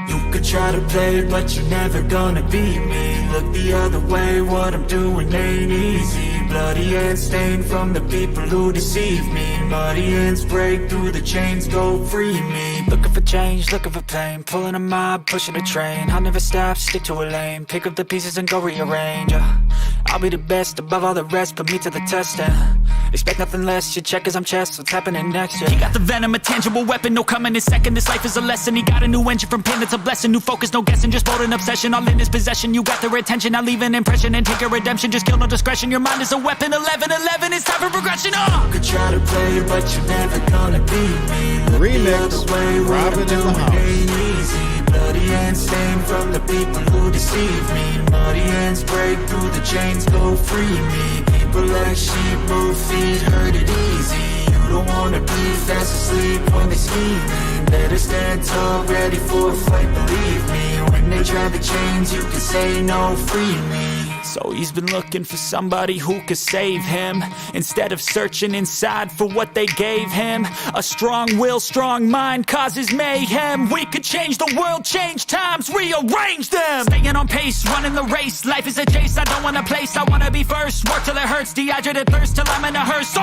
You could try to play, but you're never gonna beat me. Look the other way, what I'm doing ain't easy. Bloody hands stained from the people who deceive me. Muddy hands break through the chains, go free me. Looking for change, looking for pain. Pulling a mob, pushing a train. I'll never stop, stick to a lane. Pick up the pieces and go rearrange. I'll be the best above all the rest, put me to the test and expect nothing less. You check as I'm chest, what's happening next? He got the venom, a tangible weapon, no coming in second. This life is a lesson, he got a new engine. From pain, it's a blessing, new focus, no guessing. Just bold and obsession, all in his possession. You got their attention, I'll leave an impression and take your redemption. Just kill, no discretion, your mind is a weapon. 11-11, it's time for progression. You could try to play, but you're never gonna beat me. Look Remix, the other way, Rabid in the house. ain't easy. Bloody hands stained from the people who deceive me. Muddy hands break through the chains, go free me. People like sheep move feet, hurt it easy. You don't wanna be fast asleep when they scheming. Better stand tall, ready for a fight, believe me. When they try the chains, you can say no, free me. So he's been looking for somebody who could save him, instead of searching inside for what they gave him. A strong will, strong mind causes mayhem. We could change the world, change times, rearrange them. Staying on pace, running the race. Life is a chase, I don't want a place, I wanna be first. Work till it hurts, dehydrated thirst till I'm in a hearse.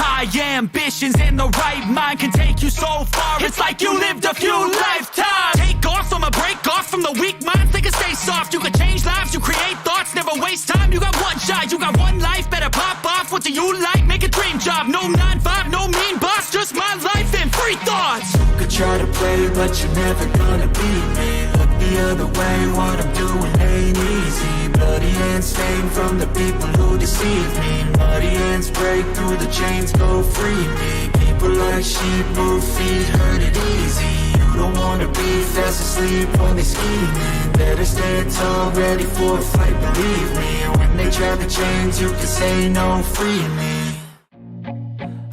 High ambitions and the right mind can take you so far. It's like you lived a few lifetimes. Take off, I'ma break off from the weak minds. They can stay soft, you can change lives, you create thoughts. Never waste time, you got one shot, you got one life. Better pop off, what do you like? Make a dream job, no 9-5, no mean boss. Just my life and free thoughts. You could try to play, but you're never gonna beat me. Look the other way, what I'm doing ain't easy. Bloody hands stained from the people who deceive me. Muddy hands break through the chains, go free me. People like sheep move feet, hurt it easy. You don't wanna be fast asleep when they scheming. Better stand tall, ready for a fight, believe me. When they try the chains, you can say no, free me.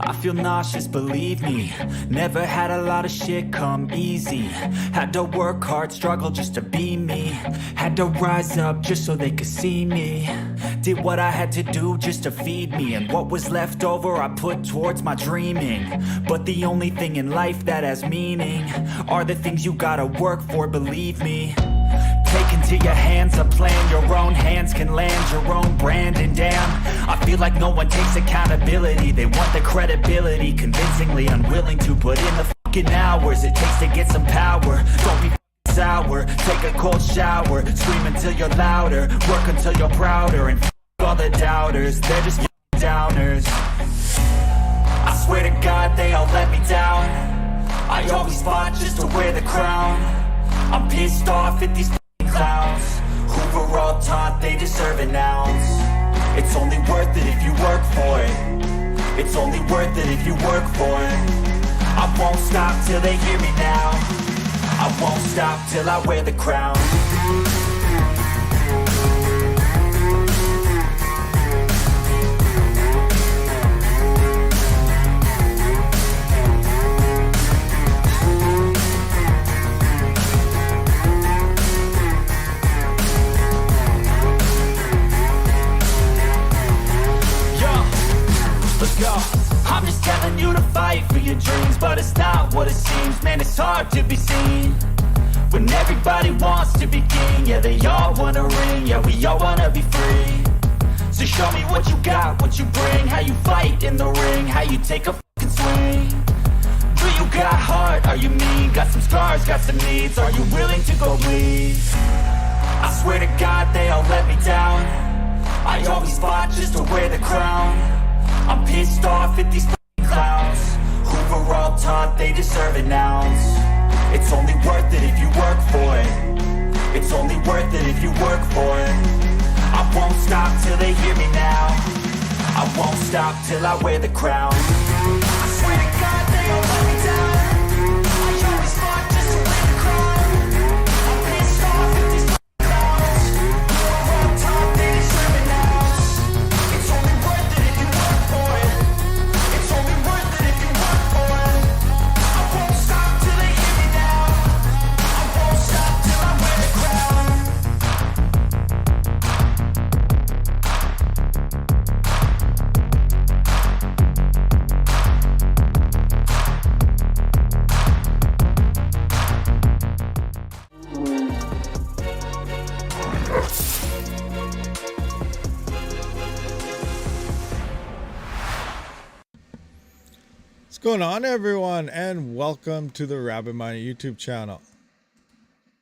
I feel nauseous, believe me. Never had a lot of shit come easy. Had to work hard, struggle just to be me. Had to rise up just so they could see me. Did what I had to do just to feed me. And what was left over I put towards my dreaming. But the only thing in life that has meaning are the things you gotta work for, believe me. Take into your hands a plan, your own hands can land your own brand. And damn, I feel like no one takes accountability. They want the credibility, convincingly unwilling to put in the fucking hours it takes to get some power. Don't be sour, take a cold shower, scream until you're louder, work until you're prouder. And all the doubters, they're just downers. I swear to God they all let me down. I always fought just to wear the crown. I'm pissed off at these clowns who were all taught they deserve an ounce. It's only worth it if you work for it. It's only worth it if you work for it. I won't stop till they hear me now. I won't stop till I wear the crown. I'm just telling you to fight for your dreams, but it's not what it seems. Man, it's hard to be seen when everybody wants to be king. Yeah, they all wanna ring, yeah, we all wanna be free. So show me what you got, what you bring, how you fight in the ring, how you take a fucking swing. Do you got heart, are you mean? Got some scars, got some needs, are you willing to go bleed? I swear to God they all let me down. I always fought just to wear the crown. I'm pissed off at these clowns who were all taught they deserve an ounce. It's only worth it if you work for it. It's only worth it if you work for it. I won't stop till they hear me now. I won't stop till I wear the crown. I swear to God they all let me down. I always fought just to wear the crown. I'm pissed off at these clowns who were all taught they deserve an ounce. It's only worth it if you work for it. It's only worth it if you work for it. I won't stop till they hear me now. I won't stop till I wear the crown. What's going on, everyone, and welcome to the RabidMining YouTube channel.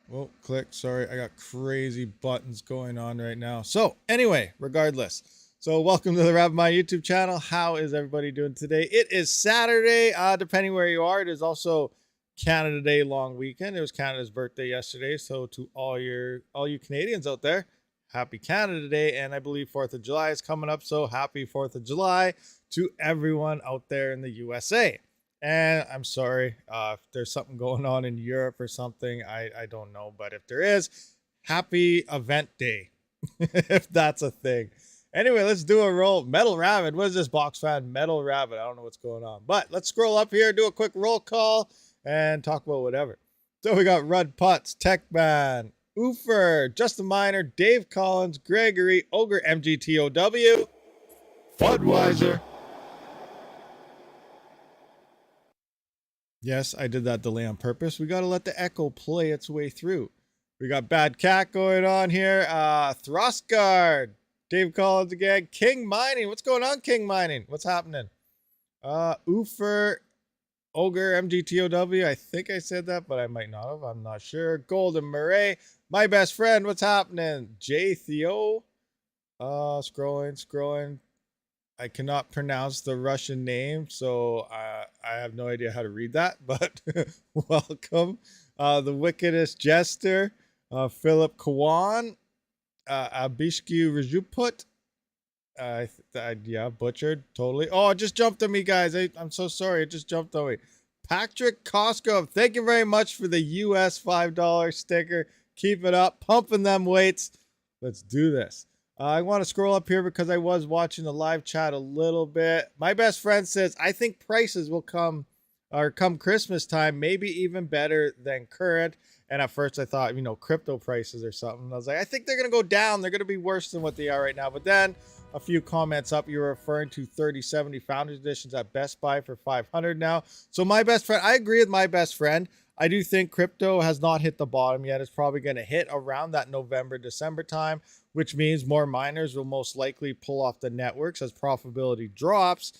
Whoa, click. Sorry, I got crazy buttons going on right now. So anyway, regardless. So welcome to the RabidMining YouTube channel. How is everybody doing today? It is Saturday. Depending where you are, it is also Canada Day long weekend. It was Canada's birthday yesterday. So to all you Canadians out there, happy Canada Day. And I believe 4th of July is coming up. So happy 4th of July to everyone out there in the USA. And I'm sorry if there's something going on in Europe or something. I don't know. But if there is, happy event day, if that's a thing. Anyway, let's do a roll. Metal Rabid. What is this box fan? Metal Rabid. I don't know what's going on. But let's scroll up here, do a quick roll call, and talk about whatever. So we got Rud Putz, Techman, Oofer, Justin Miner, Dave Collins, Gregory, Ogre MGTOW, Budweiser. Yes, I did that delay on purpose. We got to let the echo play its way through. We got Bad Cat going on here. Throstguard, Dave Collins again. King Mining. What's going on, King Mining? What's happening? Oofer, Ogre MGTOW. I think I said that, but I might not have. I'm not sure. Golden Murray. My best friend. What's happening? J Theo. Scrolling. I cannot pronounce the Russian name, so I have no idea how to read that, but welcome. The Wickedest Jester, Philip Kawan, Abishki Rajuput. Yeah, butchered, totally. Oh, it just jumped on me, guys. I'm so sorry. It just jumped on me. Patrick Costco, thank you very much for the US $5 sticker. Keep it up, pumping them weights. Let's do this. I want to scroll up here because I was watching the live chat a little bit. My best friend says, I think prices will come Christmas time, maybe even better than current. And at first I thought, crypto prices or something. I was like, I think they're going to go down. They're going to be worse than what they are right now. But then a few comments up, you were referring to 3070 Founders Editions at Best Buy for 500 now. So my best friend, I agree with my best friend. I do think crypto has not hit the bottom yet. It's probably going to hit around that November, December time, which means more miners will most likely pull off the networks as profitability drops.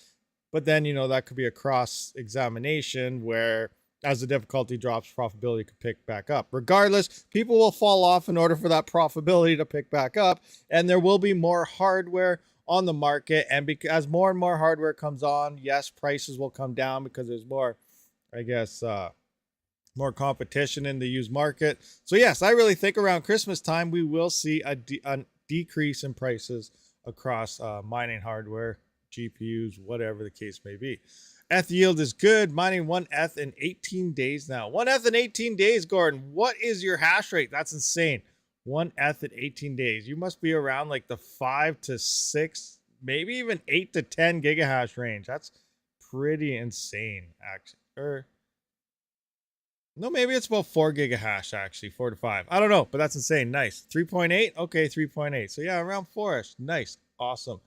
But then, that could be a cross-examination where as the difficulty drops, profitability could pick back up. Regardless, people will fall off in order for that profitability to pick back up. And there will be more hardware on the market. And as more and more hardware comes on, yes, prices will come down because there's more, more competition in the used market. So yes, I really think around Christmas time, we will see a decrease in prices across mining hardware, GPUs, whatever the case may be. ETH yield is good. Mining 1 ETH in 18 days now. 1 ETH in 18 days, Gordon. What is your hash rate? That's insane. 1 ETH in 18 days. You must be around like the 5 to 6, maybe even 8 to 10 gigahash range. That's pretty insane, actually. No, maybe it's about 4 gigahash, actually, 4 to 5. I don't know, but that's insane. Nice. 3.8? Okay, 3.8. So yeah, around 4-ish. Nice. Awesome.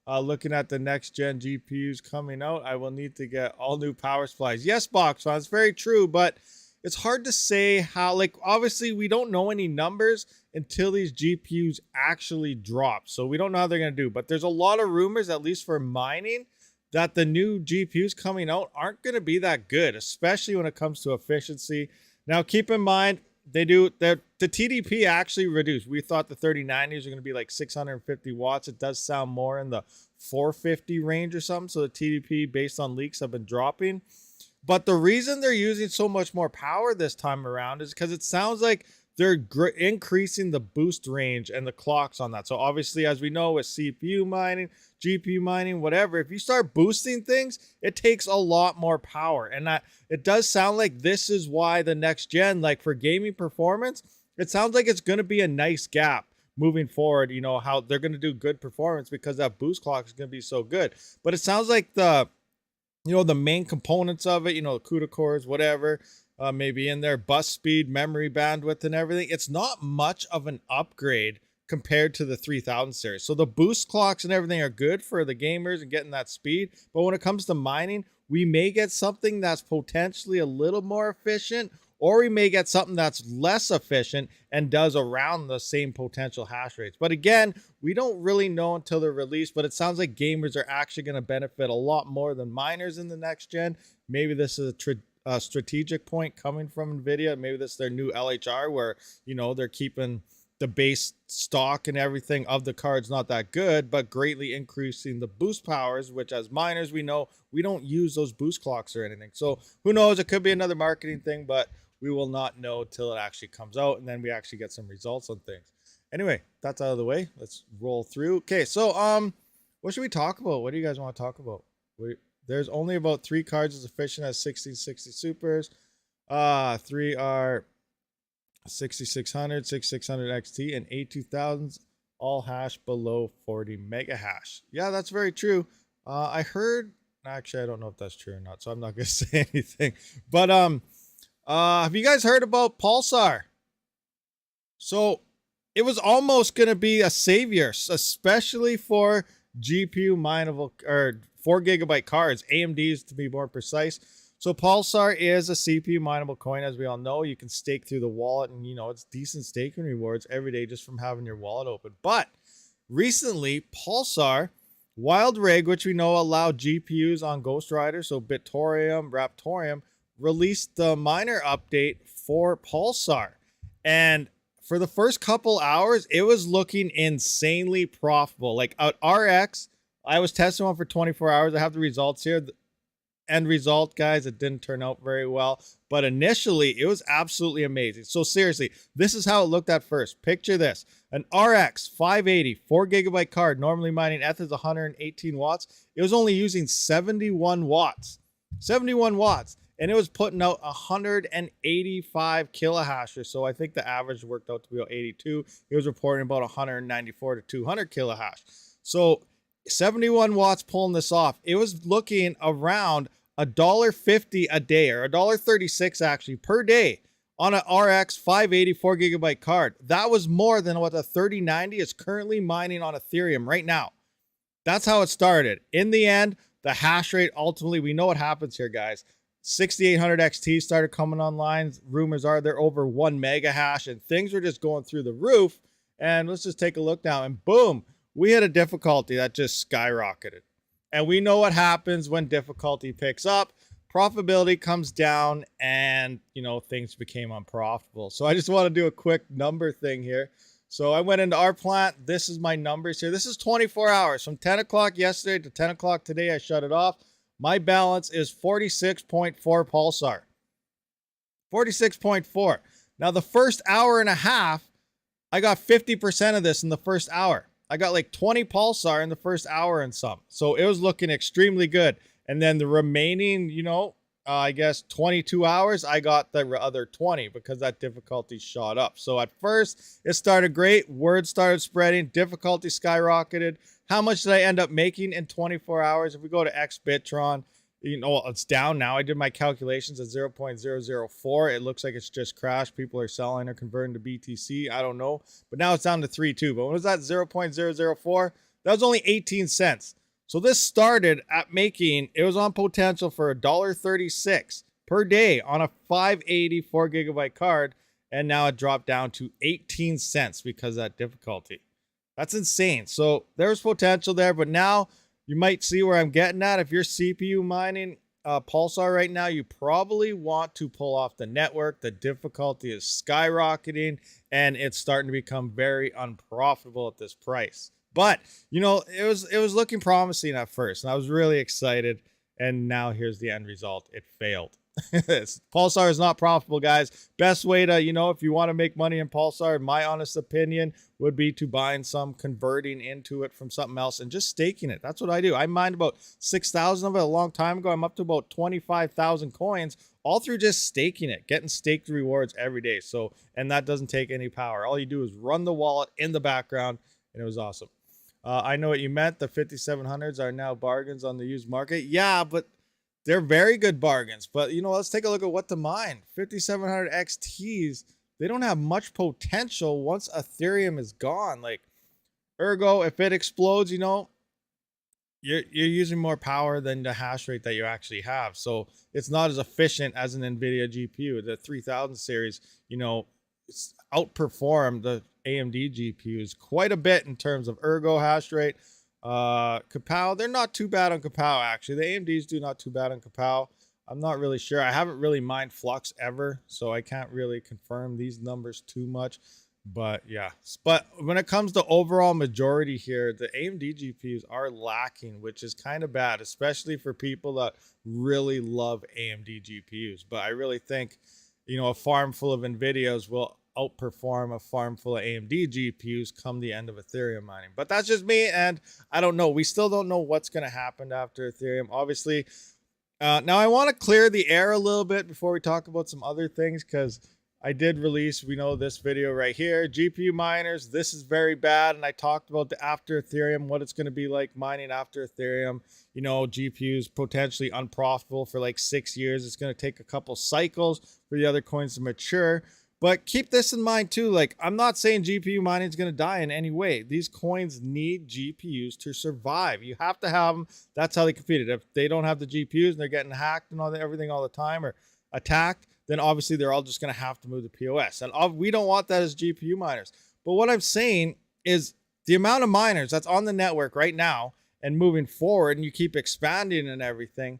Looking at the next gen GPUs coming out, I will need to get all new power supplies. Yes, box, that's very true, but it's hard to say how, obviously we don't know any numbers until these GPUs actually drop. So we don't know how they're going to do, but there's a lot of rumors, at least for mining, that the new GPUs coming out aren't going to be that good, especially when it comes to efficiency. Now, keep in mind, the TDP actually reduced. We thought the 3090s are going to be like 650 watts. It does sound more in the 450 range or something. So the TDP, based on leaks, have been dropping. But the reason they're using so much more power this time around is because it sounds like they're increasing the boost range and the clocks on that. So obviously, as we know, with CPU mining, GPU mining, whatever, if you start boosting things, it takes a lot more power. And it does sound like this is why the next gen, for gaming performance, it sounds like it's going to be a nice gap moving forward. How they're going to do good performance because that boost clock is going to be so good. But it sounds like the main components of it, the CUDA cores, whatever, maybe in there, bus speed, memory bandwidth, and everything. It's not much of an upgrade compared to the 3000 series. So the boost clocks and everything are good for the gamers and getting that speed. But when it comes to mining, we may get something that's potentially a little more efficient or we may get something that's less efficient and does around the same potential hash rates. But again, we don't really know until they're released, but it sounds like gamers are actually going to benefit a lot more than miners in the next gen. Maybe this is a strategic point coming from NVIDIA. Maybe this is their new LHR where, you know, they're keeping the base stock and everything of the cards not that good, but greatly increasing the boost powers, which as miners, we know we don't use those boost clocks or anything. So who knows? It could be another marketing thing, but we will not know till it actually comes out and then we actually get some results on things. Anyway, that's out of the way. Let's roll through. Okay, so what should we talk about? What do you guys want to talk about? There's only about 3 cards as efficient as 1660 supers. 3 are 6600, 6600 XT, and 8200s, all hash below 40 mega hash. Yeah, that's very true. I heard, actually, I don't know if that's true or not, so I'm not going to say anything. But have you guys heard about Pulsar? So it was almost going to be a savior, especially for GPU mineable or 4 gigabyte cards, AMDs to be more precise. So Pulsar is a CPU mineable coin, as we all know. You can stake through the wallet, and you know it's decent staking rewards every day just from having your wallet open. But recently, Pulsar, Wild Rig, which we know allowed GPUs on Ghost Rider, so Bitorium, Raptorium, released the miner update for Pulsar. And for the first couple hours, it was looking insanely profitable. Like at RX, I was testing one for 24 hours. I have the results here. End result, guys, it didn't turn out very well, but initially it was absolutely amazing. So seriously, this is how it looked at first. Picture this: an RX 580 4 gigabyte card, normally mining ETH is 118 watts. It was only using 71 watts, and it was putting out 185 kilohashes. So I think the average worked out to be about 82. It was reporting about 194 to 200 kilohash. So 71 watts pulling this off. It was looking around $1.50 a day, or $1.36 actually per day on an RX 580 4 gigabyte card. That was more than what the 3090 is currently mining on Ethereum right now. That's how it started. In the end, the hash rate, ultimately, we know what happens here, guys. 6800 XT started coming online. Rumors are they're over 1 mega hash, and things were just going through the roof. And let's just take a look now, and boom, we had a difficulty that just skyrocketed. And we know what happens when difficulty picks up. Profitability comes down and, you know, things became unprofitable. So I just want to do a quick number thing here. So I went into our plant. This is my numbers here. This is 24 hours. From 10 o'clock yesterday to 10 o'clock today, I shut it off. My balance is 46.4 Pulsar. 46.4. Now, the first hour and a half, I got 50% of this in the first hour. I got like 20 Pulsar in the first hour and some. So it was looking extremely good. And then the remaining, you know, I guess 22 hours, I got the other 20 because that difficulty shot up. So at first, it started great. Word started spreading. Difficulty skyrocketed. How much did I end up making in 24 hours? If we go to XBitTron, you know, it's down now. I did my calculations at 0.004. It looks like it's just crashed. People are selling or converting to BTC. I don't know. But now it's down to 3.2. But when was that 0.004? That was only 18 cents. So this started at making, it was on potential for $1.36 per day on a 580 4 gigabyte card. And now it dropped down to 18 cents because of that difficulty. That's insane. So there's potential there. But now you might see where I'm getting at. If you're CPU mining Pulsar right now, you probably want to pull off the network. The difficulty is skyrocketing and it's starting to become very unprofitable at this price. But, you know, it was looking promising at first, and I was really excited. And now here's the end result. It failed. Pulsar is not profitable, guys. Best way to, you know, if you want to make money in Pulsar, in my honest opinion, would be to buying some, converting into it from something else, and just staking it. That's what I do. I mined about 6,000 of it a long time ago. I'm up to about 25,000 coins, all through just staking it, getting staked rewards every day. So, and that doesn't take any power. All you do is run the wallet in the background, and it was awesome. I know what you meant. The 5700s are now bargains on the used market. Yeah, but they're very good bargains. But, you know, let's take a look at what to mine. 5700 XTs, they don't have much potential once Ethereum is gone. Like, ERGO, if it explodes, you know, you're using more power than the hash rate that you actually have. So it's not as efficient as an NVIDIA GPU. The 3000 series, you know, it's outperformed the AMD GPUs quite a bit in terms of ergo hash rate. Kapow, they're not too bad on Kapow, actually. The AMDs do not too bad on Kapow. I'm not really sure. I haven't really mined Flux ever, so I can't really confirm these numbers too much. But yeah, but when it comes to overall majority here, the AMD GPUs are lacking, which is kind of bad, especially for people that really love AMD GPUs. But I really think, you know, a farm full of NVIDIAs will outperform a farm full of AMD GPUs come the end of Ethereum mining. But that's just me, and I don't know. We still don't know what's going to happen after Ethereum. Obviously, now I want to clear the air a little bit before we talk about some other things, because I did release, we know, this video right here, GPU miners, this is very bad. And I talked about the after Ethereum, what it's going to be like mining after Ethereum. You know, GPUs potentially unprofitable for like 6 years. It's going to take a couple cycles for the other coins to mature. But keep this in mind too. Like, I'm not saying GPU mining is going to die in any way. These coins need GPUs to survive. You have to have them. That's how they compete. If they don't have the GPUs and they're getting hacked and everything all the time, or attacked, then obviously they're all just going to have to move to POS. And we don't want that as GPU miners. But what I'm saying is the amount of miners that's on the network right now and moving forward, and you keep expanding and everything,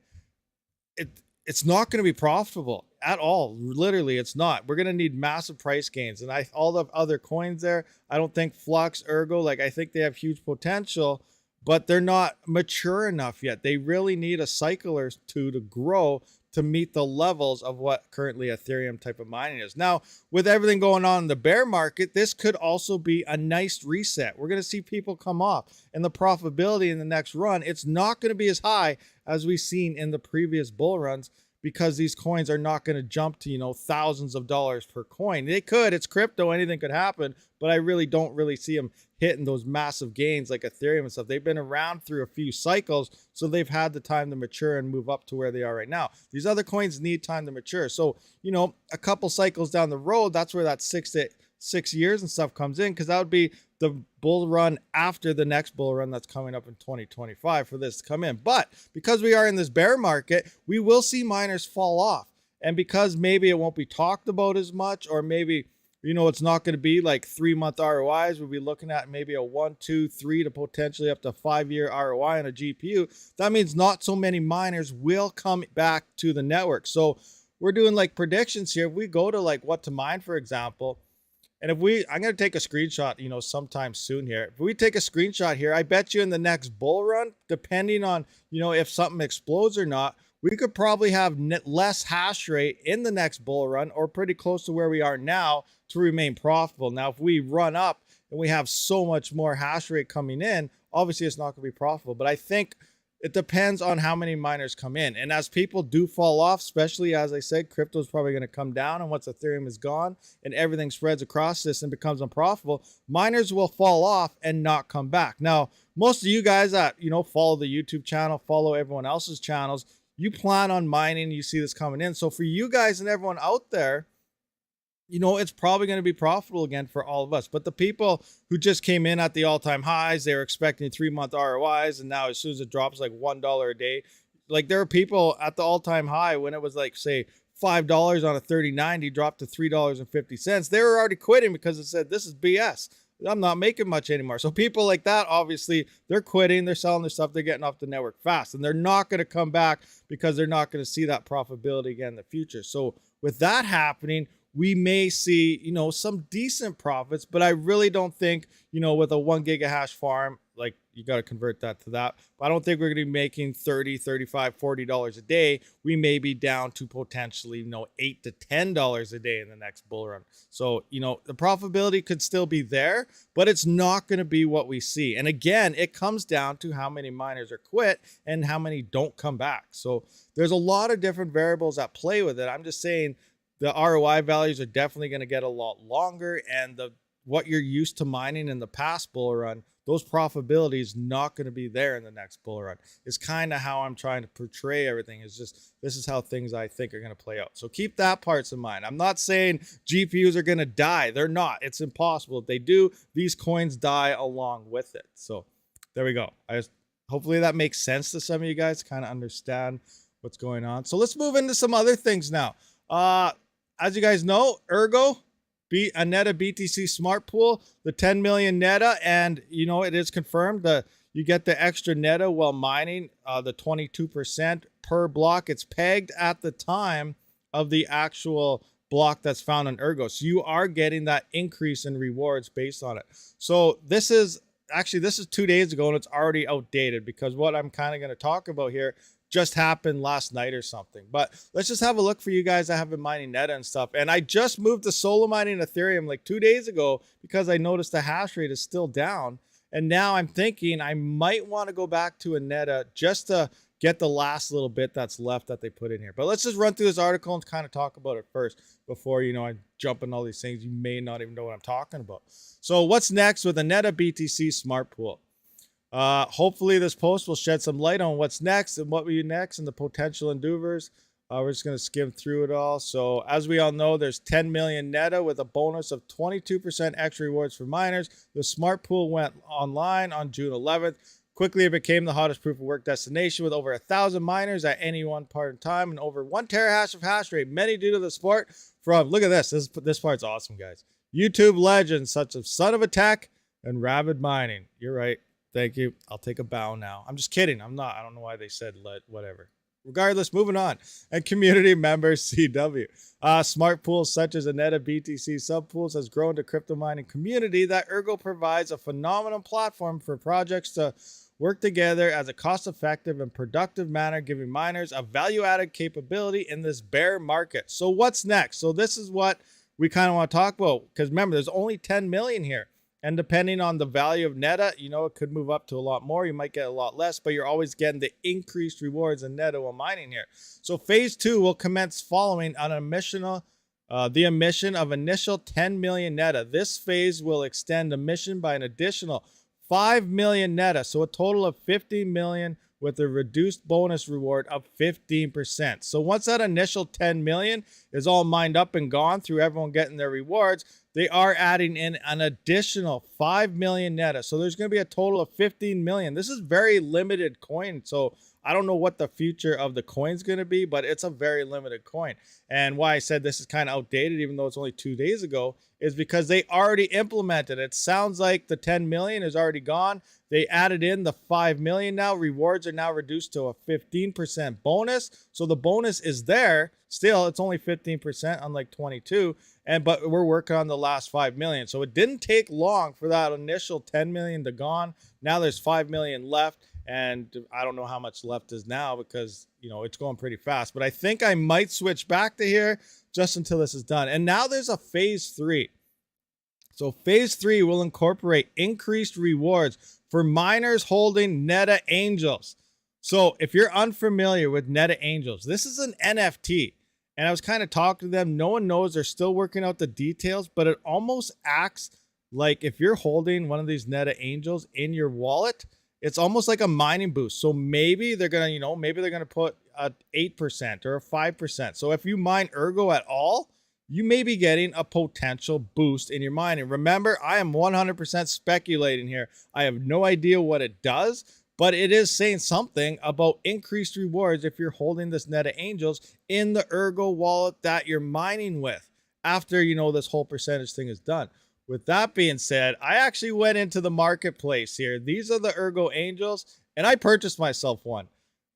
it's not going to be profitable at all. Literally, it's not. We're going to need massive price gains. And all the other coins there, I don't think Flux, Ergo, like, I think they have huge potential, but they're not mature enough yet. They really need a cycle or two to grow to meet the levels of what currently Ethereum type of mining is. Now, with everything going on in the bear market, this could also be a nice reset. We're going to see people come off, and the profitability in the next run, it's not going to be as high as we've seen in the previous bull runs, because these coins are not going to jump to, you know, thousands of dollars per coin. They could, it's crypto, anything could happen, but I really don't see them hitting those massive gains like Ethereum and stuff. They've been around through a few cycles, so they've had the time to mature and move up to where they are right now. These other coins need time to mature. So, you know, a couple cycles down the road, that's where that 6 years and stuff comes in, because that would be the bull run after the next bull run that's coming up in 2025 for this to come in. But because we are in this bear market, we will see miners fall off. And because maybe it won't be talked about as much, or maybe, you know, it's not going to be like 3-month ROIs. We'll be looking at maybe a 1, 2, 3 to potentially up to 5-year ROI on a GPU. That means not so many miners will come back to the network. So we're doing like predictions here. If we go to like what to mine, for example, and if I'm going to take a screenshot, you know, sometime soon here. If we take a screenshot here, I bet you in the next bull run, depending on, you know, if something explodes or not, we could probably have less hash rate in the next bull run, or pretty close to where we are now, to remain profitable. Now, if we run up and we have so much more hash rate coming in, obviously it's not going to be profitable. But I think it depends on how many miners come in. And as people do fall off, especially, as I said, crypto is probably going to come down. And once Ethereum is gone and everything spreads across this and becomes unprofitable, miners will fall off and not come back. Now, most of you guys that, you know, follow the YouTube channel, follow everyone else's channels, you plan on mining, you see this coming in. So for you guys and everyone out there, you know, it's probably going to be profitable again for all of us. But the people who just came in at the all-time highs, they were expecting 3-month ROIs, and now as soon as it drops like $1 a day, like there are people at the all-time high when it was like, say, $5 on a 3090 dropped to $3.50. They were already quitting because it said, this is BS. I'm not making much anymore. So people like that, obviously, they're quitting, they're selling their stuff, they're getting off the network fast, and they're not going to come back because they're not going to see that profitability again in the future. So with that happening, we may see, you know, some decent profits, but I really don't think, you know, with a 1 gigahash farm, like you got to convert that to that. But I don't think we're going to be making $30, $35, $40 a day. We may be down to potentially, you know, $8 to $10 a day in the next bull run. So, you know, the profitability could still be there, but it's not going to be what we see. And again, it comes down to how many miners are quit and how many don't come back. So there's a lot of different variables at play with it. I'm just saying, the ROI values are definitely going to get a lot longer, and what you're used to mining in the past bull run, those profitabilities not going to be there in the next bull run. Is kind of how I'm trying to portray everything. Is just, this is how things I think are going to play out. So keep that parts in mind. I'm not saying GPUs are going to die. They're not. It's impossible. If they do, these coins die along with it. So there we go. I just hopefully that makes sense to some of you guys, kind of understand what's going on. So let's move into some other things now. As you guys know, ERGO, a NETA BTC smart pool, the 10 million NETA, and you know, it is confirmed that you get the extra NETA while mining, the 22% per block. It's pegged at the time of the actual block that's found on ERGO. So you are getting that increase in rewards based on it. So this is 2 days ago and it's already outdated, because what I'm kind of going to talk about here just happened last night or something. But let's just have a look for you guys that have been mining NETA and stuff. And I just moved to solo mining Ethereum like 2 days ago because I noticed the hash rate is still down. And now I'm thinking I might want to go back to a NETA just to get the last little bit that's left that they put in here. But let's just run through this article and kind of talk about it first before, you know, I jump in all these things. You may not even know what I'm talking about. So what's next with a NETA BTC smart pool? Hopefully this post will shed some light on what's next and what will be next and the potential endeavors. We're just going to skim through it all. So as we all know, there's 10 million NETA with a bonus of 22% extra rewards for miners. The smart pool went online on June 11th. Quickly, it became the hottest proof of work destination with over 1,000 miners at any one part in time and over 1 terahash of hash rate, many due to the support from, look at this part's awesome, guys. YouTube legends such as Son of a Tech and RabidMining. You're right. Thank you. I'll take a bow now. I'm just kidding. I'm not. I don't know why they said whatever. Regardless, moving on. And community members, CW. Smart pools such as a NETA BTC subpools has grown to crypto mining community that ERGO provides a phenomenal platform for projects to work together as a cost-effective and productive manner, giving miners a value-added capability in this bear market. So what's next? So this is what we kind of want to talk about, because remember, there's only 10 million here. And depending on the value of NETA, you know, it could move up to a lot more. You might get a lot less, but you're always getting the increased rewards in NETA while mining here. So phase 2 will commence following an the emission of initial 10 million NETA. This phase will extend emission by an additional 5 million NETA. So a total of 50 million with a reduced bonus reward of 15%. So once that initial 10 million is all mined up and gone through everyone getting their rewards, they are adding in an additional 5 million NETA. So there's going to be a total of 15 million. This is very limited coin. So I don't know what the future of the coin's going to be, but it's a very limited coin. And why I said this is kind of outdated, even though it's only 2 days ago, is because they already implemented it. It sounds like the 10 million is already gone. They added in the 5 million now. Rewards are now reduced to a 15% bonus. So the bonus is there. Still, it's only 15%, unlike 22. But we're working on the last 5 million. So it didn't take long for that initial 10 million to gone. Now there's 5 million left. And I don't know how much left is now because, you know, it's going pretty fast. But I think I might switch back to here just until this is done. And now there's a phase 3. So phase 3 will incorporate increased rewards for miners holding NETA Angels. So if you're unfamiliar with NETA Angels, this is an NFT. And I was kind of talking to them. No one knows. They're still working out the details, but it almost acts like if you're holding one of these NETA Angels in your wallet, it's almost like a mining boost. So maybe they're going to, you know, maybe they're going to put a 8% or a 5%. So if you mine ERGO at all, you may be getting a potential boost in your mining. Remember, I am 100% speculating here. I have no idea what it does, but it is saying something about increased rewards if you're holding this NETA Angels in the ERGO wallet that you're mining with after, you know, this whole percentage thing is done. With that being said, I actually went into the marketplace here. These are the ERGO Angels, and I purchased myself one.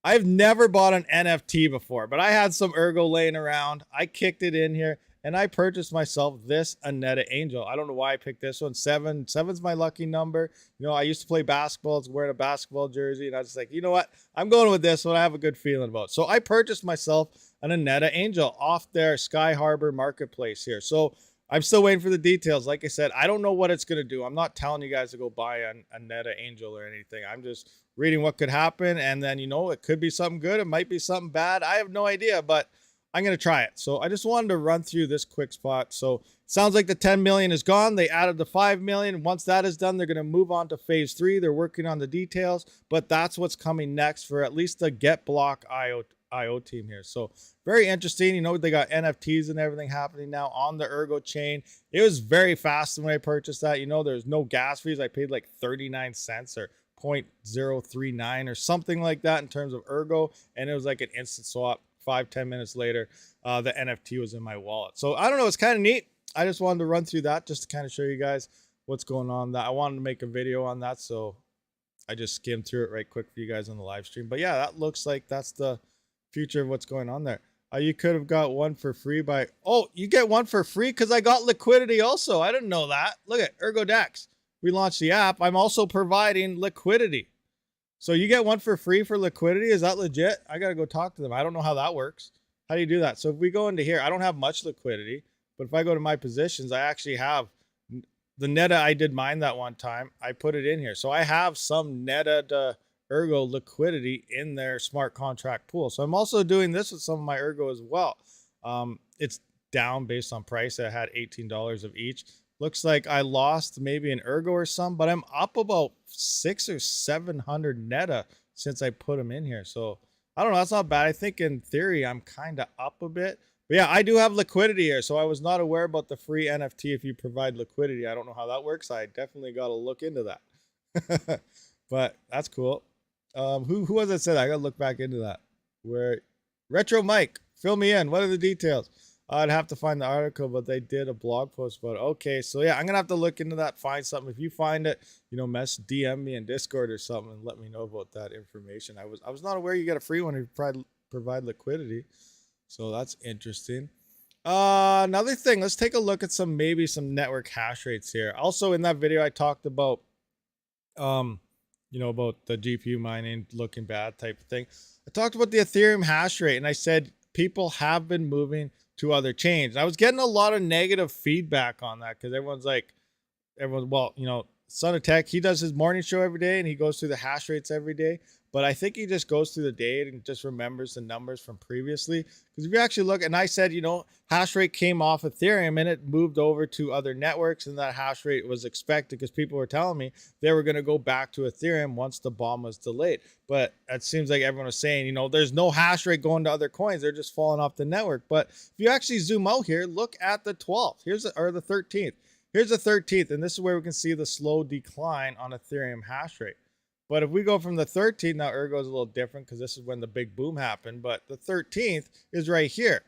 I've never bought an NFT before, but I had some ERGO laying around. I kicked it in here, and I purchased myself this NETA Angel. I don't know why I picked this one. 7's my lucky number. You know, I used to play basketball. I was wearing a basketball jersey, and I was like, you know what? I'm going with this one. I have a good feeling about. So I purchased myself an NETA Angel off their Sky Harbor marketplace here. So I'm still waiting for the details. Like I said, I don't know what it's going to do. I'm not telling you guys to go buy a NETA Angel or anything. I'm just reading what could happen. And then, you know, it could be something good. It might be something bad. I have no idea, but I'm going to try it. So I just wanted to run through this quick spot. So it sounds like the 10 million is gone. They added the 5 million. Once that is done, they're going to move on to phase 3. They're working on the details, but that's what's coming next for at least the Get Block IO team here. So very interesting. You know, they got NFTs and everything happening now on the ERGO chain. It was very fast when I purchased that. You know, there's no gas fees. I paid like 39 cents or 0.039 or something like that in terms of ERGO, and it was like an instant swap. 5-10 minutes later, the NFT was in my wallet. So I don't know, it's kind of neat. I just wanted to run through that just to kind of show you guys what's going on. That I wanted to make a video on that, so I just skimmed through it right quick for you guys on the live stream. But yeah, that looks like that's the future of what's going on there. You could have got one for free by... Oh, you get one for free because I got liquidity also. I didn't know that. Look at ERGODEX. We launched the app. I'm also providing liquidity. So you get one for free for liquidity. Is that legit? I got to go talk to them. I don't know how that works. How do you do that? So if we go into here, I don't have much liquidity, but if I go to my positions, I actually have the neta. I did mine that one time. I put it in here. So I have some neta to ERGO liquidity in their smart contract pool. So I'm also doing this with some of my ERGO as well. It's down based on price. I had $18 of each. Looks like I lost maybe an ERGO or some, but I'm up about 600 or 700 neta since I put them in here. So I don't know. That's not bad. I think in theory, I'm kind of up a bit. But yeah, I do have liquidity here. So I was not aware about the free NFT if you provide liquidity. I don't know how that works. I definitely got to look into that. But that's cool. Who was it said? I got to look back into that. Where Retro Mike, fill me in. What are the details? I'd have to find the article, but they did a blog post about it. Okay, so yeah, I'm gonna have to look into that, find something. If you find it, you know, DM me in Discord or something and let me know about that information. I was not aware you get a free one if you provide liquidity. So that's interesting. Another thing, let's take a look at maybe some network hash rates here. Also in that video I talked about you know, about the GPU mining looking bad type of thing. I talked about the Ethereum hash rate and I said people have been moving to other chains. I was getting a lot of negative feedback on that because everyone's, well, you know, Son of Tech, he does his morning show every day and he goes through the hash rates every day. But I think he just goes through the day and just remembers the numbers from previously. Because if you actually look, and I said, you know, hash rate came off Ethereum and it moved over to other networks, and that hash rate was expected because people were telling me they were going to go back to Ethereum once the bomb was delayed. But it seems like everyone was saying, you know, there's no hash rate going to other coins. They're just falling off the network. But if you actually zoom out here, look at the 12th. Or the 13th. Here's the 13th, and this is where we can see the slow decline on Ethereum hash rate. But if we go from the 13th, now ERGO is a little different because this is when the big boom happened, but the 13th is right here.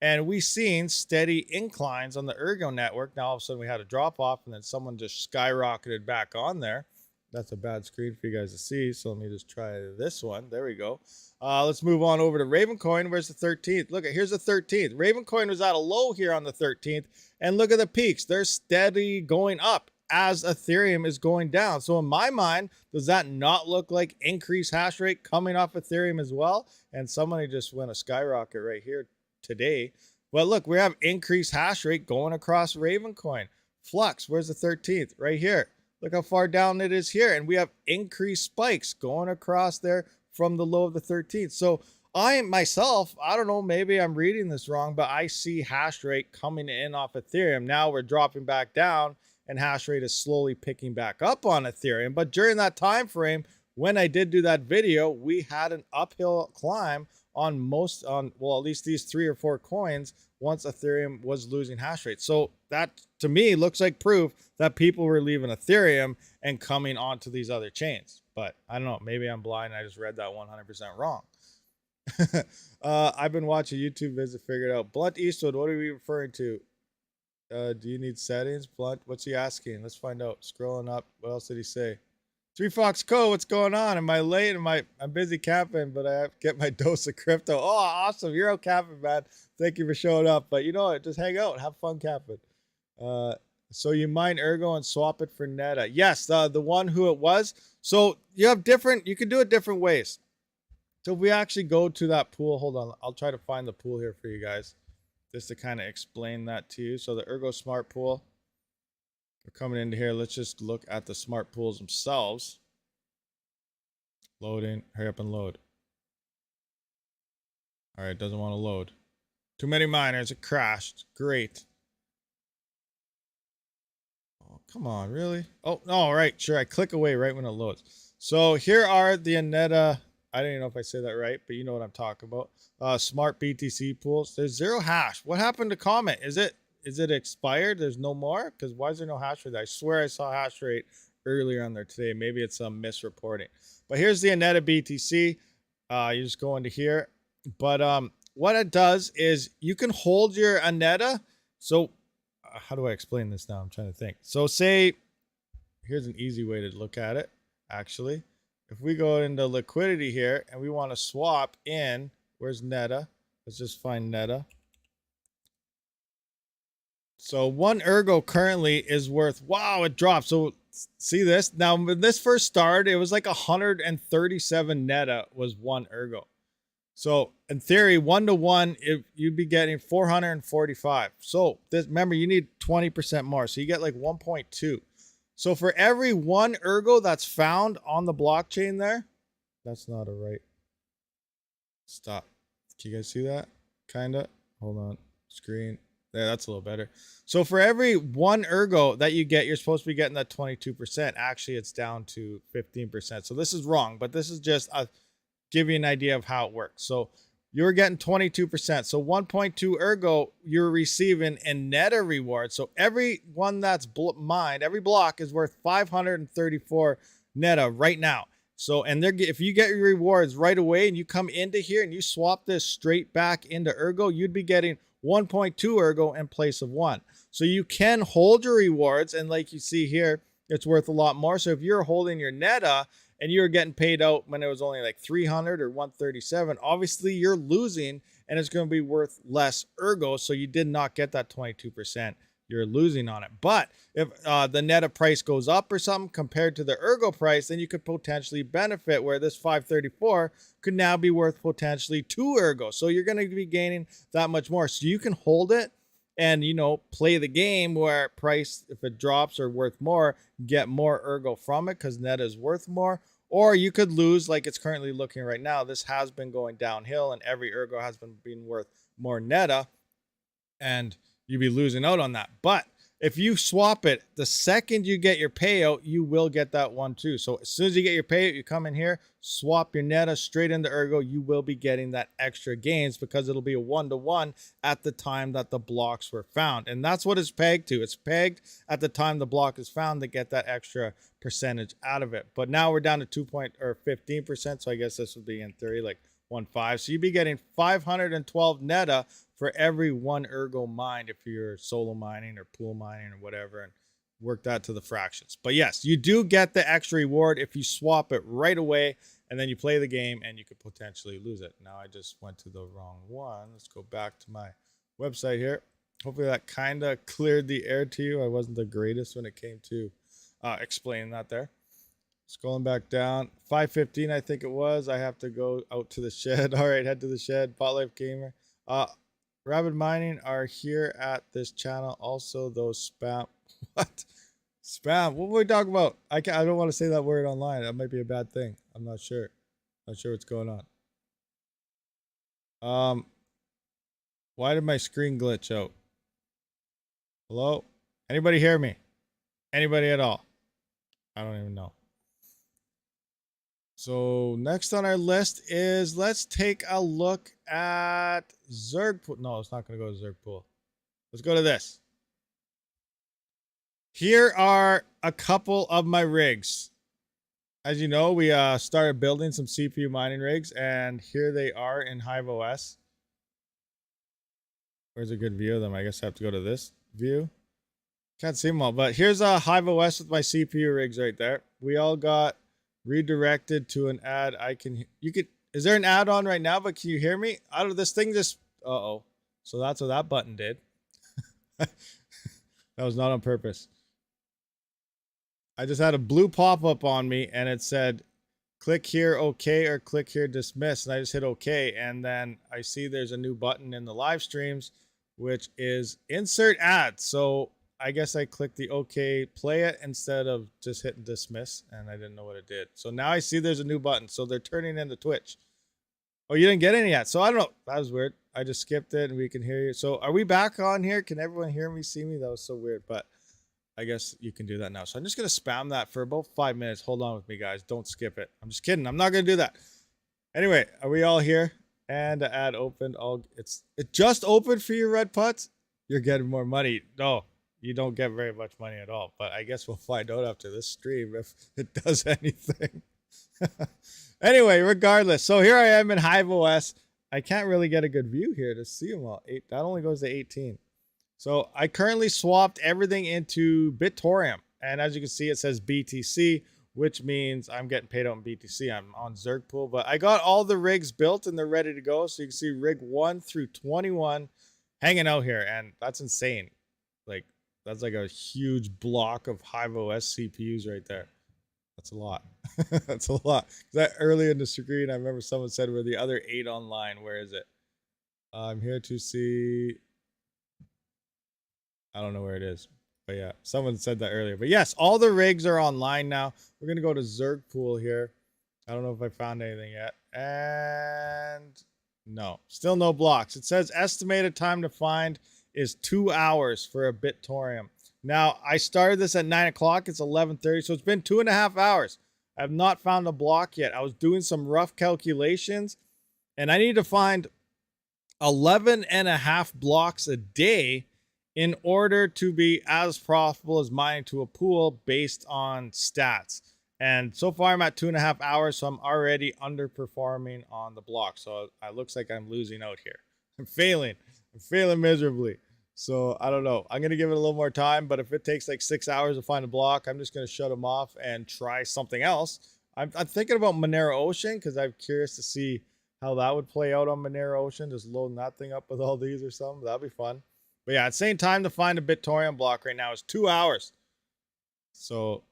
And we've seen steady inclines on the ERGO network. Now all of a sudden we had a drop off and then someone just skyrocketed back on there. That's a bad screen for you guys to see, so let me just try this one. There we go. Let's move on over to Ravencoin. Where's the 13th? Look, here's the 13th. Ravencoin was at a low here on the 13th, and look at the peaks. They're steady going up as Ethereum is going down. So in my mind, does that not look like increased hash rate coming off Ethereum as well? And somebody just went a skyrocket right here today. But look, we have increased hash rate going across Ravencoin. Flux, where's the 13th? Right here. Look how far down it is here. And we have increased spikes going across there from the low of the 13th. So I myself, I don't know, maybe I'm reading this wrong, but I see hash rate coming in off Ethereum. Now we're dropping back down and hash rate is slowly picking back up on Ethereum. But during that time frame, when I did do that video, we had an uphill climb on well, at least these 3 or 4 coins once Ethereum was losing hash rate. So that to me looks like proof that people were leaving Ethereum and coming onto these other chains. But I don't know, maybe I'm blind. I just read that 100% wrong. I've been watching YouTube vids to figure it out. Blunt Eastwood, what are we referring to? Do you need settings? Blunt, what's he asking? Let's find out. Scrolling up. What else did he say? 3 Fox Co, what's going on? Am I late? I'm busy camping, but I have to get my dose of crypto. Oh, awesome. You're out camping, man. Thank you for showing up. But you know what? Just hang out. Have fun camping. So you mine ERGO and swap it for Neta. Yes, the one who it was. So you can do it different ways. So if we actually go to that pool, hold on. I'll try to find the pool here for you guys, just to kind of explain that to you. So the ERGO Smart Pool, we're coming into here. Let's just look at the smart pools themselves. Loading, hurry up and load. All right, doesn't want to load. Too many miners, it crashed. Great. Oh, come on, really? Oh, no, all right, sure. I click away right when it loads. So here are the Aneta, I don't even know if I say that right, but you know what I'm talking about. Smart BTC pools. There's 0 hash. What happened to Comet? Is it expired? There's no more? Because why is there no hash rate? I swear I saw hash rate earlier on there today. Maybe it's some misreporting. But here's the Aneta BTC. You just go into here. But what it does is you can hold your Aneta. So how do I explain this now? I'm trying to think. So say, here's an easy way to look at it, actually. If we go into liquidity here and we want to swap in, where's Neta? Let's just find Neta. So 1 ERGO currently is worth, wow, it dropped. So see this? Now, when this first started, it was like 137 Neta was 1 ERGO. So in theory, 1-to-1, you'd be getting 445. So this, remember, you need 20% more. So you get like 1.2. So for every 1 ERGO that's found on the blockchain there, that's not a right. Stop. Can you guys see that? Kinda. Hold on. Screen. There, that's a little better. So for every 1 ERGO that you get, you're supposed to be getting that 22%. Actually, it's down to 15%. So this is wrong, but this is just a give you an idea of how it works. So you're getting 22%. So 1.2 ERGO you're receiving in Neta reward. So every one that's mined, every block is worth 534 Neta right now. So, and if you get your rewards right away and you come into here and you swap this straight back into ERGO, you'd be getting 1.2 ERGO in place of 1. So you can hold your rewards, and like you see here, it's worth a lot more. So if you're holding your Neta and you're getting paid out when it was only like 300 or 137, obviously you're losing and it's going to be worth less ERGO. So you did not get that 22%. You're losing on it. But if the Neta price goes up or something compared to the ERGO price, then you could potentially benefit, where this 534 could now be worth potentially 2 ERGO. So you're going to be gaining that much more. So you can hold it and, you know, play the game where price, if it drops or worth more, get more ERGO from it because Neta is worth more. Or you could lose like it's currently looking right now. This has been going downhill and every ERGO has been being worth more Neta, and you'd be losing out on that. But if you swap it, the second you get your payout, you will get that one too. So as soon as you get your payout, you come in here, swap your Neta straight into ERGO, you will be getting that extra gains because it'll be a 1-to-1 at the time that the blocks were found. And that's what it's pegged to. It's pegged at the time the block is found to get that extra percentage out of it. But now we're down to 15%. So I guess this would be in theory like 1.5. So you'd be getting 512 Neta for every 1 ERGO mined if you're solo mining or pool mining or whatever, and work that to the fractions. But yes, you do get the extra reward if you swap it right away and then you play the game and you could potentially lose it. Now I just went to the wrong one. Let's go back to my website here. Hopefully that kind of cleared the air to you. I wasn't the greatest when it came to explaining that there. Scrolling back down, 5:15 I think it was. I have to go out to the shed. All right, head to the shed. Bot Life Gamer. RabidMining are here at this channel. Also, those spam. What? Spam? What were we talking about? I don't want to say that word online. That might be a bad thing. I'm not sure. Not sure what's going on. Why did my screen glitch out? Hello? Anybody hear me? Anybody at all? I don't even know. So next on our list is, let's take a look at Zerg Pool. No, it's not going to go to Zerg Pool. Let's go to this. Here are a couple of my rigs. As you know, we started building some CPU mining rigs, and here they are in Hive OS. Where's a good view of them? I guess I have to go to this view. Can't see them all, but here's a Hive OS with my CPU rigs right there. We all got redirected to an ad. Is there an ad on right now, but can you hear me? Out of this thing just, so that's what that button did. That was not on purpose. I just had a blue pop-up on me and it said click here OK or click here dismiss, and I just hit OK, and then I see there's a new button in the live streams which is insert ad. So I guess I clicked the OK play it instead of just hitting dismiss, and I didn't know what it did. So now I see there's a new button. So they're turning into Twitch. Oh, you didn't get any yet. So I don't know. That was weird. I just skipped it and we can hear you. So are we back on here? Can everyone hear me, see me? That was so weird, but I guess you can do that now. So I'm just going to spam that for about 5 minutes. Hold on with me, guys. Don't skip it. I'm just kidding. I'm not going to do that. Anyway, are we all here? And the ad opened. It just opened for you, Red Putts. You're getting more money. No. you don't get very much money at all. But I guess we'll find out after this stream if it does anything. Anyway, regardless, so here I am in HiveOS. I can't really get a good view here to see them all. That only goes to 18. So I currently swapped everything into Bitorium. And as you can see, it says BTC, which means I'm getting paid out in BTC. I'm on Zerg Pool, but I got all the rigs built and they're ready to go. So you can see rig 1 through 21 hanging out here. And that's insane. Like, that's like a huge block of HiveOS CPUs right there. That's a lot. That's a lot. That early in the screen, I remember someone said we're the other 8 online. Where is it? I'm here to see. I don't know where it is. But yeah, someone said that earlier. But yes, all the rigs are online now. We're going to go to Zerg Pool here. I don't know if I found anything yet. And no, still no blocks. It says estimated time to find is 2 hours for a Bitorium. Now, I started this at 9 o'clock. It's 11:30, so it's been 2.5 hours. I have not found a block yet. I was doing some rough calculations, and I need to find 11.5 blocks a day in order to be as profitable as mining to a pool based on stats. And so far, I'm at 2.5 hours, so I'm already underperforming on the block. So it looks like I'm losing out here. I'm failing miserably. So I don't know. I'm going to give it a little more time, but if it takes like 6 hours to find a block, I'm just going to shut them off and try something else. I'm thinking about Monero Ocean because I'm curious to see how that would play out on Monero Ocean. Just loading that thing up with all these or something. That'd be fun. But yeah, it's saying time to find a Bitorium block right now is 2 hours. So,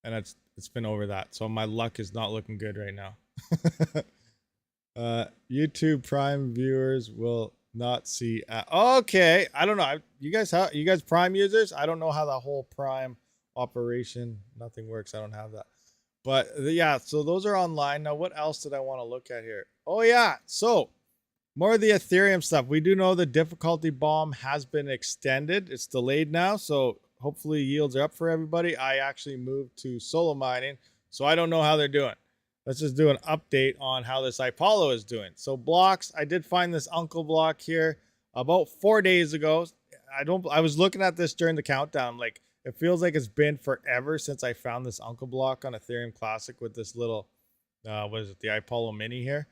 and it's been over that. So my luck is not looking good right now. YouTube Prime viewers will not see. Okay, I don't know. You guys Prime users? I don't know how that whole Prime operation, nothing works. I don't have that. But yeah, so those are online. Now, what else did I want to look at here? Oh yeah, so more of the Ethereum stuff. We do know the difficulty bomb has been extended. It's delayed now, so hopefully yields are up for everybody. I actually moved to solo mining, so I don't know how they're doing. Let's just do an update on how this Apollo is doing. So blocks, I did find this Uncle block here about 4 days ago. I was looking at this during the countdown. Like, it feels like it's been forever since I found this Uncle block on Ethereum Classic with this little, what is it, the Apollo Mini here.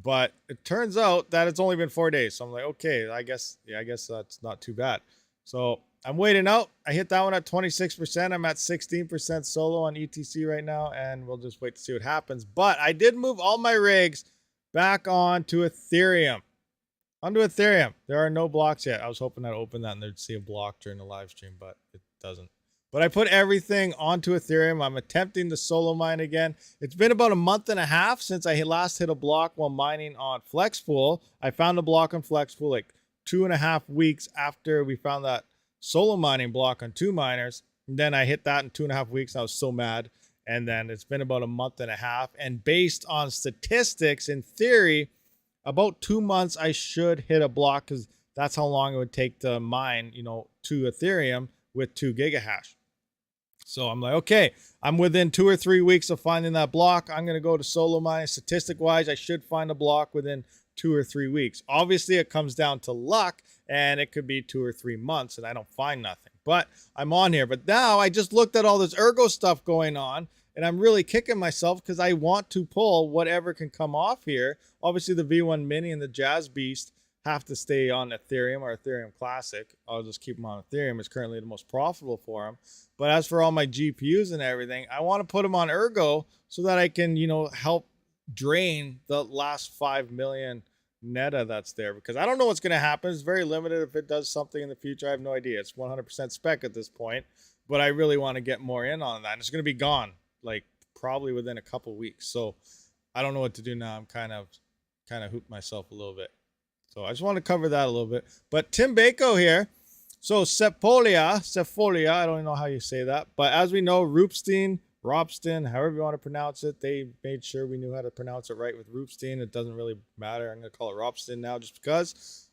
But it turns out that it's only been 4 days. So I'm like, okay, I guess that's not too bad. So I'm waiting out. I hit that one at 26%. I'm at 16% solo on ETC right now, and we'll just wait to see what happens. But I did move all my rigs back onto Ethereum. Onto Ethereum. There are no blocks yet. I was hoping I'd open that and they'd see a block during the live stream, but it doesn't. But I put everything onto Ethereum. I'm attempting to solo mine again. It's been about a month and a half since I last hit a block while mining on FlexPool. I found a block on FlexPool like 2.5 weeks after we found that solo mining block on 2 miners. And then I hit that in 2.5 weeks. I was so mad. And then it's been about a month and a half. And based on statistics, in theory, about 2 months, I should hit a block because that's how long it would take to mine, to Ethereum with 2 gigahash. So I'm like, okay, I'm within 2 or 3 weeks of finding that block. I'm going to go to solo mining. Statistic wise, I should find a block within 2 or 3 weeks. Obviously, it comes down to luck, and it could be 2 or 3 months, and I don't find nothing. But I'm on here. But now I just looked at all this ERGO stuff going on, and I'm really kicking myself because I want to pull whatever can come off here. Obviously, the V1 Mini and the Jazz Beast have to stay on Ethereum or Ethereum Classic. I'll just keep them on Ethereum. It's currently the most profitable for them. But as for all my GPUs and everything, I want to put them on ERGO so that I can, help drain the last 5 million neta that's there, because I don't know what's going to happen. It's very limited. If it does something in the future, I have no idea. It's 100% spec at this point, but I really want to get more in on that. And it's going to be gone like probably within a couple weeks. So I don't know what to do now. I'm kind of hooped myself a little bit. So I just want to cover that a little bit. But Tim Bako here. So Sefolia, I don't know how you say that. But as we know, Robstein, however you want to pronounce it, they made sure we knew how to pronounce it right with Robstein. It doesn't really matter. I'm going to call it Robstein now just because.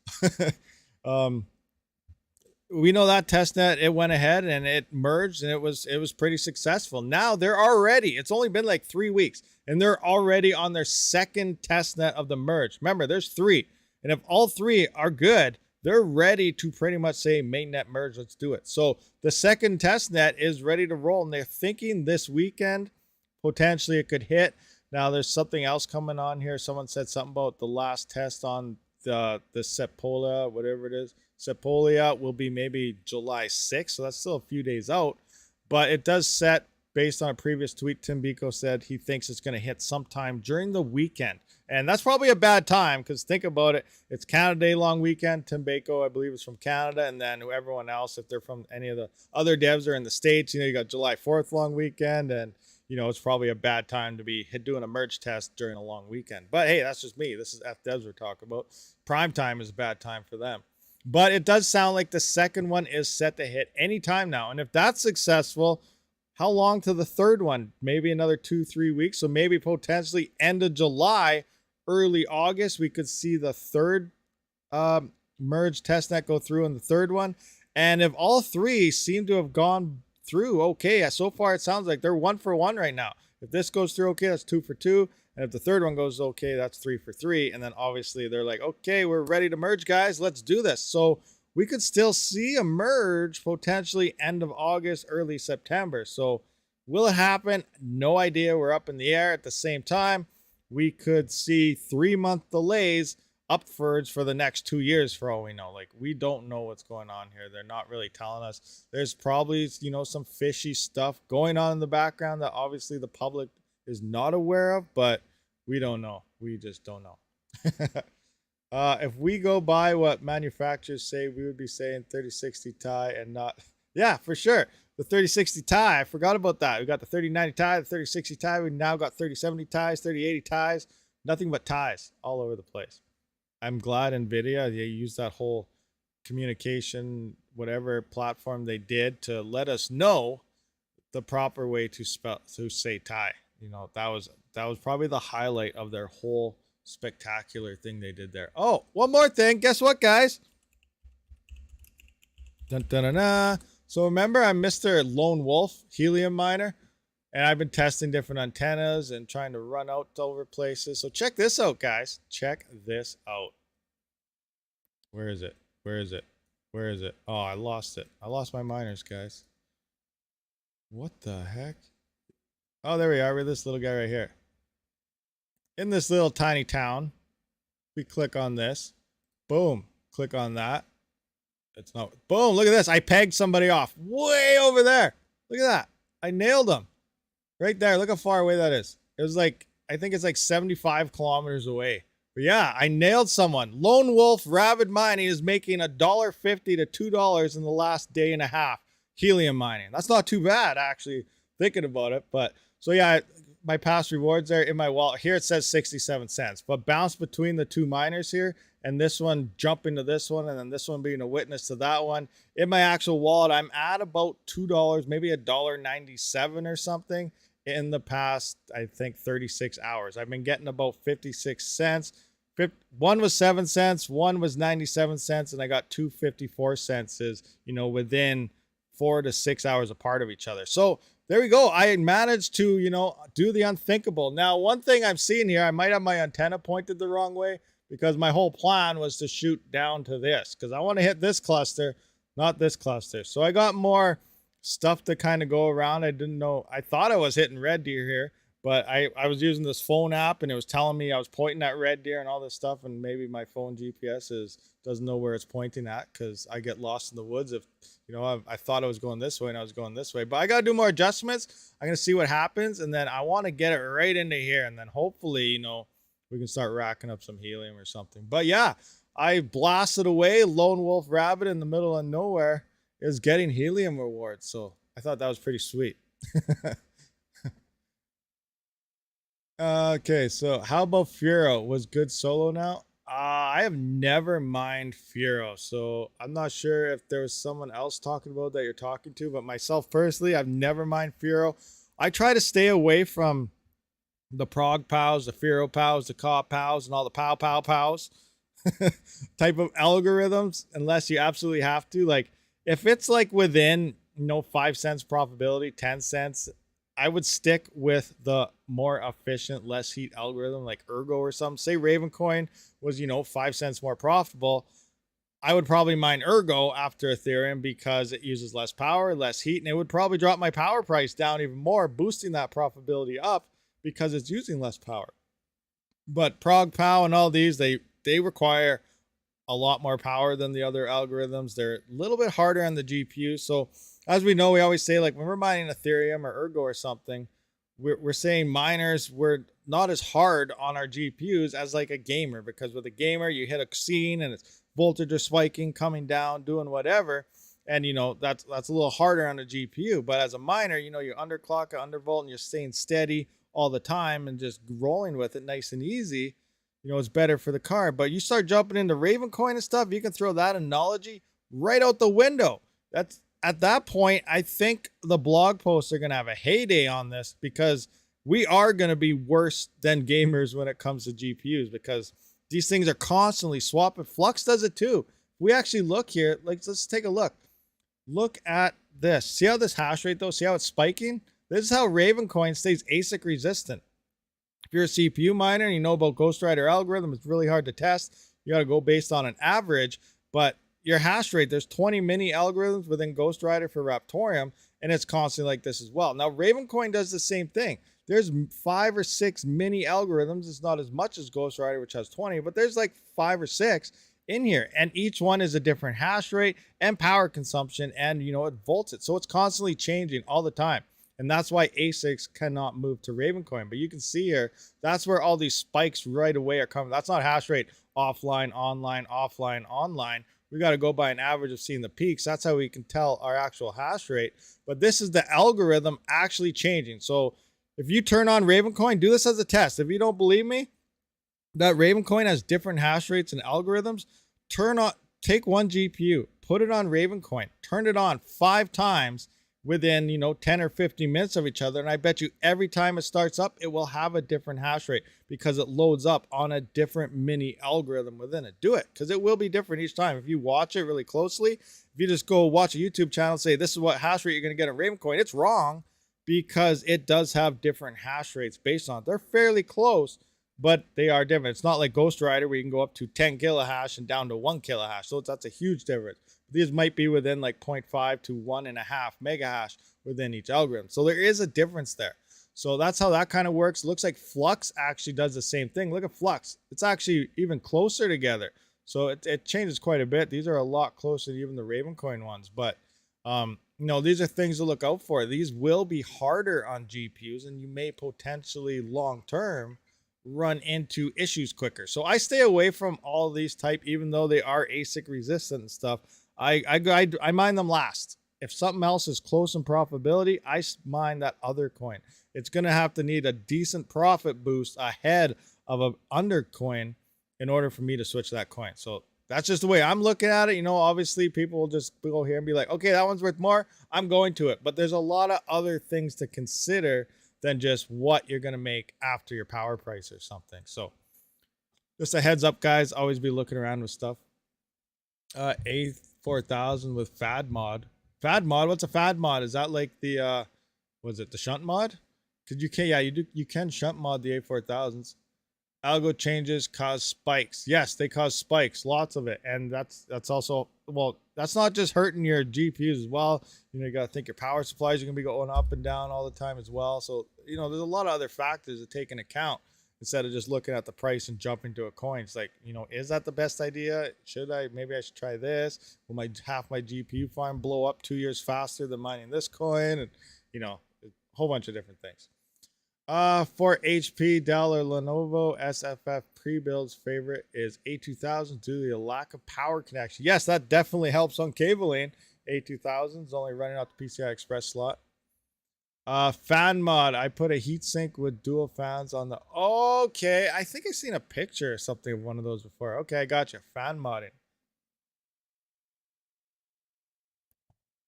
We know that testnet, it went ahead and it merged and it was pretty successful. Now it's only been like 3 weeks, and they're already on their second testnet of the merge. Remember, there's 3. And if all 3 are good, they're ready to pretty much say mainnet merge, let's do it. So the second test net is ready to roll, and they're thinking this weekend potentially it could hit. Now there's something else coming on here. Someone said something about the last test on the Sepolia, whatever it is. Sepolia will be maybe July 6th, so that's still a few days out. But it does set, based on a previous tweet, Tim Biko said he thinks it's going to hit sometime during the weekend. And that's probably a bad time, because think about it. It's Canada Day long weekend. Tim Biko, I believe, is from Canada. And then everyone else, if they're from any of the other devs are in the States, you got July 4th long weekend. And, it's probably a bad time to be doing a merge test during a long weekend. But hey, that's just me. This is FDevs we're talking about. Prime time is a bad time for them. But it does sound like the second one is set to hit anytime now. And if that's successful, how long to the third one? Maybe another 2-3 weeks. So maybe potentially end of July, early August, we could see the third merge testnet go through in the third one. And if all three seem to have gone through okay, so far it sounds like they're 1 for 1 right now. If this goes through okay, that's 2 for 2. And if the third one goes okay, that's 3 for 3. And then obviously they're like, okay, we're ready to merge, guys. Let's do this. So we could still see a merge potentially end of August, early September. So will it happen? No idea. We're up in the air. At the same time, we could see 3-month delays upwards for the next 2 years for all we know. Like, we don't know what's going on here. They're not really telling us. There's probably, some fishy stuff going on in the background that obviously the public is not aware of, but we don't know. We just don't know. If we go by what manufacturers say, we would be saying 3060 Ti and not, yeah, for sure. The 3060 Ti, I forgot about that. We got the 3090 Ti, the 3060 Ti. We now got 3070 Tis, 3080 Tis, nothing but Tis all over the place. I'm glad NVIDIA, they used that whole communication, whatever platform they did to let us know the proper way to say Ti. That was probably the highlight of their whole spectacular thing they did there. Oh, one more thing. Guess what, guys? Dun, dun, dun, dun. So remember, I'm Mr. Lone Wolf Helium miner, and I've been testing different antennas and trying to run out over places. So check this out, guys. Check this out. Where is it? Where is it? Where is it? Oh, I lost it. I lost my miners, guys. What the heck? Oh, there we are. We're this little guy right here. In this little tiny town, we click on this. Boom. Click on that. It's not. Boom. Look at this. I pegged somebody off way over there. Look at that. I nailed them. Right there. Look how far away that is. It was like, I think it's like 75 kilometers away. But yeah, I nailed someone. Lone Wolf RabidMining is making $1.50 to $2 in the last day and a half. Helium mining. That's not too bad, actually, thinking about it. But so yeah, my past rewards there in my wallet. Here it says 67 cents. But bounce between the two miners here, and this one jumping to this one, and then this one being a witness to that one. In my actual wallet, I'm at about $2, maybe $1.97 or something in the past, I think, 36 hours. I've been getting about 56 cents. One was 7 cents, one was 97 cents, and I got 254 cents within 4 to 6 hours apart of each other. So there we go. I managed to, do the unthinkable. Now, one thing I'm seeing here, I might have my antenna pointed the wrong way, because my whole plan was to shoot down to this, because I want to hit this cluster, not this cluster. So I got more stuff to kind of go around. I didn't know. I thought I was hitting red deer here, but I was using this phone app, and it was telling me I was pointing at red deer and all this stuff, and maybe my phone GPS doesn't know where it's pointing at, because I get lost in the woods if I thought I was going this way and I was going this way. But I got to do more adjustments. I'm going to see what happens, and then I want to get it right into here, and then hopefully we can start racking up some helium or something. But yeah, I blasted away. Lone Wolf Rabid in the middle of nowhere is getting helium rewards, so I thought that was pretty sweet. Okay, so how about Furo? Was good solo now? I have never mined Furo, so I'm not sure if there was someone else talking about that you're talking to, but myself personally, I've never mined Furo. I try to stay away from the prog pows, the Furo pows, the cop pows, and all the pow type of algorithms, unless you absolutely have to. Like, if it's like within 5 cents profitability, 10 cents, I would stick with the more efficient, less heat algorithm like ERGO or something. Say Ravencoin was 5 cents more profitable. I would probably mine Ergo after Ethereum because it uses less power, less heat, and it would probably drop my power price down even more, boosting that profitability up because it's using less power. But ProgPow and all these, they require a lot more power than the other algorithms. They're a little bit harder on the GPU. So as we know, we always say, like when we're mining Ethereum or Ergo or something, we're saying miners, we're not as hard on our GPUs as like a gamer, because with a gamer, you hit a scene and it's voltage are spiking, coming down, doing whatever. And, you know, that's a little harder on the GPU. But as a miner, you know, you're underclock, undervolt, and you're staying steady all the time and just rolling with it nice and easy. You know, it's better for the card. But you start jumping into Ravencoin and stuff, you can throw that analogy right out the window. That's at that point, I think the blog posts are going to have a heyday on this, because we are going to be worse than gamers when it comes to GPUs, because these things are constantly swapping. Flux does it too. We actually look here, like, let's take a look. Look at this. See how this hash rate though? See how it's spiking? This is how Ravencoin stays ASIC resistant. If you're a CPU miner and you know about Ghostwriter algorithm, it's really hard to test. You got to go based on an average, but your hash rate, there's 20 mini algorithms within Ghostwriter for Raptorium, and it's constantly like this as well. Now, Ravencoin does the same thing. There's 5 or 6 mini algorithms. It's not as much as Ghostwriter, which has 20, but there's like 5 or 6 in here, and each one is a different hash rate and power consumption, and you know, it volts it. So it's constantly changing all the time. And that's why ASICs cannot move to Ravencoin. But you can see here, that's where all these spikes right away are coming. That's not hash rate offline, online, offline, online. We got to go by an average of seeing the peaks. That's how we can tell our actual hash rate. But this is the algorithm actually changing. So if you turn on Ravencoin, do this as a test. If you don't believe me that Ravencoin has different hash rates and algorithms, take one GPU, put it on Ravencoin, turn it on 5 times within, you know, 10 or 15 minutes of each other. And I bet you every time it starts up, it will have a different hash rate because it loads up on a different mini algorithm within it. Do it, because it will be different each time. If you watch it really closely, if you just go watch a YouTube channel and say, this is what hash rate you're going to get on Ravencoin, it's wrong, because it does have different hash rates based on it. They're fairly close, but they are different. It's not like Ghostwriter where you can go up to 10 kilohash and down to 1 kilohash. So that's a huge difference. These might be within like 0.5 to 1.5 megahash within each algorithm. So there is a difference there. So that's how that kind of works. Looks like Flux actually does the same thing. Look at Flux. It's actually even closer together. So it changes quite a bit. These are a lot closer to even the Ravencoin ones. But, you know, these are things to look out for. These will be harder on GPUs, and you may potentially long-term run into issues quicker. So I stay away from all these type, even though they are ASIC resistant and stuff. I mine them last. If something else is close in profitability, I mine that other coin. It's going to have to need a decent profit boost ahead of an under coin in order for me to switch that coin. So that's just the way I'm looking at it. You know, obviously people will just go here and be like, okay, that one's worth more, I'm going to it. But there's a lot of other things to consider than just what you're going to make after your power price or something. So just a heads up, guys, always be looking around with stuff. A4000 with FAD mod. FAD mod, what's a FAD mod? Is that like the was it the shunt mod? Because you can, yeah, you can shunt mod the A4000s. Algo changes cause spikes. Yes, they cause spikes, lots of it. And that's also, well, that's not just hurting your GPUs as well. You know, you got to think your power supplies are going to be going up and down all the time as well. So, you know, there's a lot of other factors to take into account instead of just looking at the price and jumping to a coin. It's like, you know, is that the best idea? Maybe I should try this. Will half my GPU farm blow up 2 years faster than mining this coin? And, you know, a whole bunch of different things. For HP, Dell, or Lenovo, SFF pre-builds favorite is A2000 due to the lack of power connection. Yes, that definitely helps on cabling. A2000 is only running out the PCI Express slot. Fan mod, I put a heatsink with dual fans on the, okay, I think I've seen a picture or something of one of those before. Okay, I got you. Fan modding.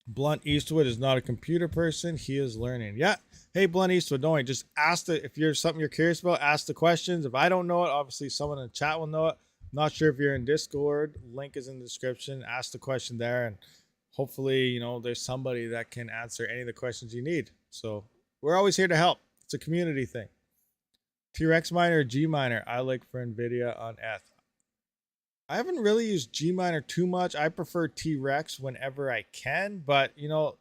Blunt Eastwood is not a computer person. He is learning. Yeah. Hey, Blunt Eastwood, don't worry. Just ask if you're something you're curious about, ask the questions. If I don't know it, obviously someone in the chat will know it. Not sure if you're in Discord. Link is in the description. Ask the question there, and hopefully, you know, there's somebody that can answer any of the questions you need. So we're always here to help. It's a community thing. T-Rex miner or G miner? I like for NVIDIA on ETH. I haven't really used Gminer too much. I prefer T-Rex whenever I can, but you know,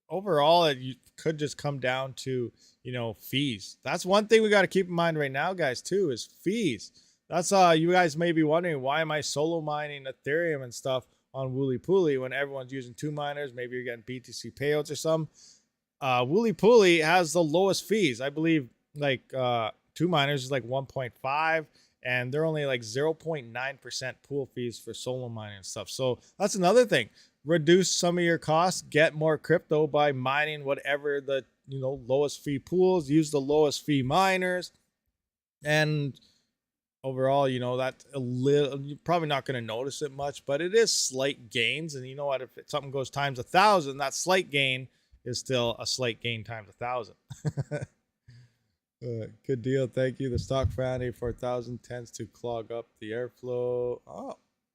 overall it could just come down to, you know, fees. That's one thing we got to keep in mind right now, guys, too, is fees. That's you guys may be wondering, why am I solo mining Ethereum and stuff on Wooly Pooly when everyone's using two miners? Maybe you're getting BTC payouts or some. Wooly Pooly has the lowest fees. I believe like two miners is like 1.5, and they're only like 0.9% pool fees for solo mining and stuff. So that's another thing. Reduce some of your costs, get more crypto by mining whatever the, you know, lowest fee pools, use the lowest fee miners, and overall, you know, that's a little, you're probably not going to notice it much, but it is slight gains. And you know what, if something goes times 1,000, that slight gain is still a slight gain times 1,000. Good deal. Thank you. The stock fan A4000 tends to clog up the airflow.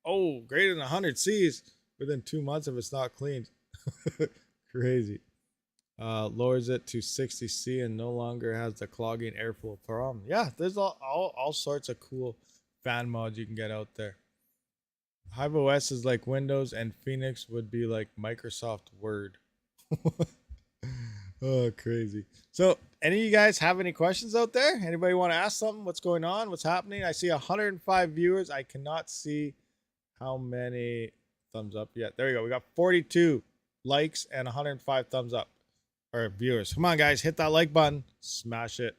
Oh, greater than 100 Cs within 2 months if it's not cleaned. Crazy. Lowers it to 60 C and no longer has the clogging airflow problem. Yeah, there's all sorts of cool fan mods you can get out there. Hive OS is like Windows, and Phoenix would be like Microsoft Word. Oh, crazy. So, any of you guys have any questions out there? Anybody want to ask something? What's going on? What's happening? I see 105 viewers. I cannot see how many thumbs up yet. There we go. We got 42 likes and 105 thumbs up. Or viewers. Come on, guys. Hit that like button. Smash it.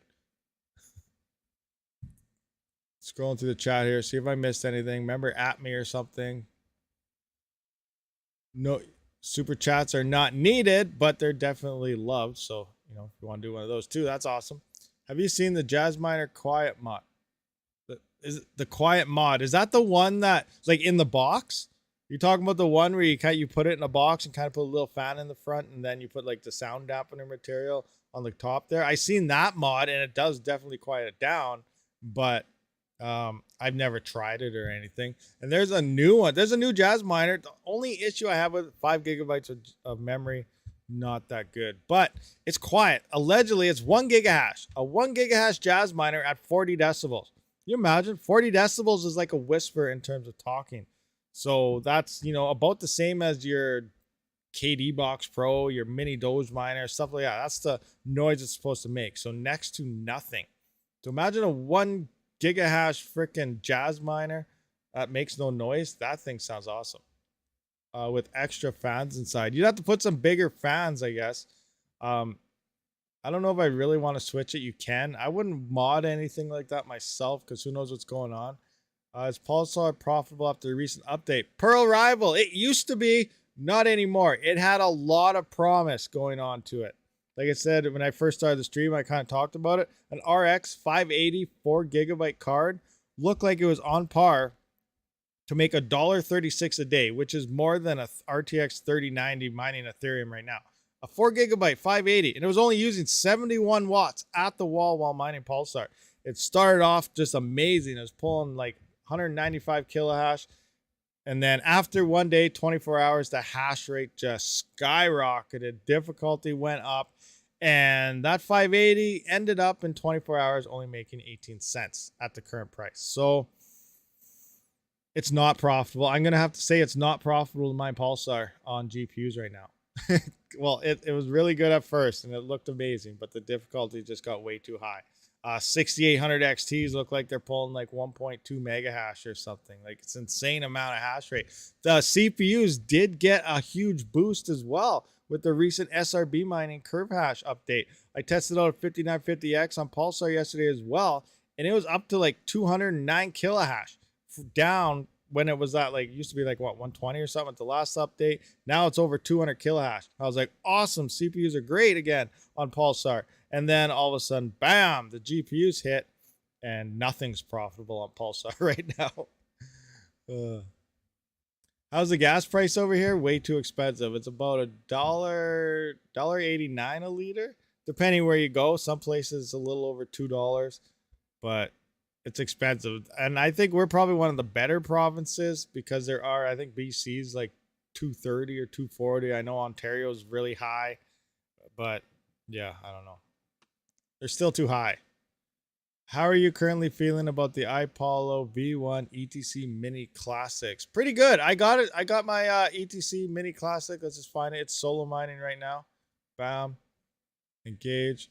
Scrolling through the chat here. See if I missed anything. Remember, at me or something. No, super chats are not needed, but they're definitely loved. So, you know, if you want to do one of those too, that's awesome. Have you seen the Jazzminer Quiet mod? Is the Quiet mod? Is that the one that's like in the box? You're talking about the one where you put it in a box and kind of put a little fan in the front, and then you put like the sound dampener material on the top there. I seen that mod, and it does definitely quiet it down, but I've never tried it or anything. And there's a new one. There's a new Jazzminer. The only issue I have with 5 gigabytes of memory, not that good, but it's quiet. Allegedly, it's 1 gigahash. A 1 gigahash Jazzminer at 40 decibels. Can you imagine? 40 decibels is like a whisper in terms of talking. So that's, you know, about the same as your KD Box Pro, your mini Doge miner, stuff like that. That's the noise it's supposed to make. So next to nothing. So imagine a 1 gigahash freaking Jazzminer that makes no noise. That thing sounds awesome. With extra fans inside. You'd have to put some bigger fans, I guess. I don't know if I really want to switch it. You can. I wouldn't mod anything like that myself because who knows what's going on. Is Pulsar profitable after the recent update? Pearl Rival. It used to be, not anymore. It had a lot of promise going on to it. Like I said, when I first started the stream, I kind of talked about it. An RX 580 4 gigabyte card looked like it was on par to make $1.36 a day, which is more than a RTX 3090 mining Ethereum right now. A 4 gigabyte 580, and it was only using 71 watts at the wall while mining Pulsar. It started off just amazing. It was pulling like 195 kilohash. And then after one day, 24 hours, the hash rate just skyrocketed. Difficulty went up. And that 580 ended up in 24 hours only making 18 cents at the current price. So it's not profitable. I'm going to have to say it's not profitable to mine Pulsar on GPUs right now. Well, it was really good at first and it looked amazing, but the difficulty just got way too high. 6800 XTs look like they're pulling like 1.2 mega hash or something. Like it's insane amount of hash rate. The CPUs did get a huge boost as well with the recent SRB mining curve hash update. I tested out a 5950X on Pulsar yesterday as well, and it was up to like 209 kilohash down when it was at like, used to be like what, 120 or something at the last update. Now it's over 200 kilohash. I was like, awesome, CPUs are great again on Pulsar. And then all of a sudden, bam, the GPUs hit and nothing's profitable on Pulsar right now. How's the gas price over here? Way too expensive. It's about $1.89 a liter, depending where you go. Some places it's a little over $2, but it's expensive. And I think we're probably one of the better provinces because there are, I think BC's like 230 or 240. I know Ontario's really high, but yeah, I don't know. They're still too high. How are you currently feeling about the iPollo V1 ETC Mini Classics? Pretty good. I got it. I got my ETC Mini Classic. Let's just find it. It's solo mining right now. Bam. Engage.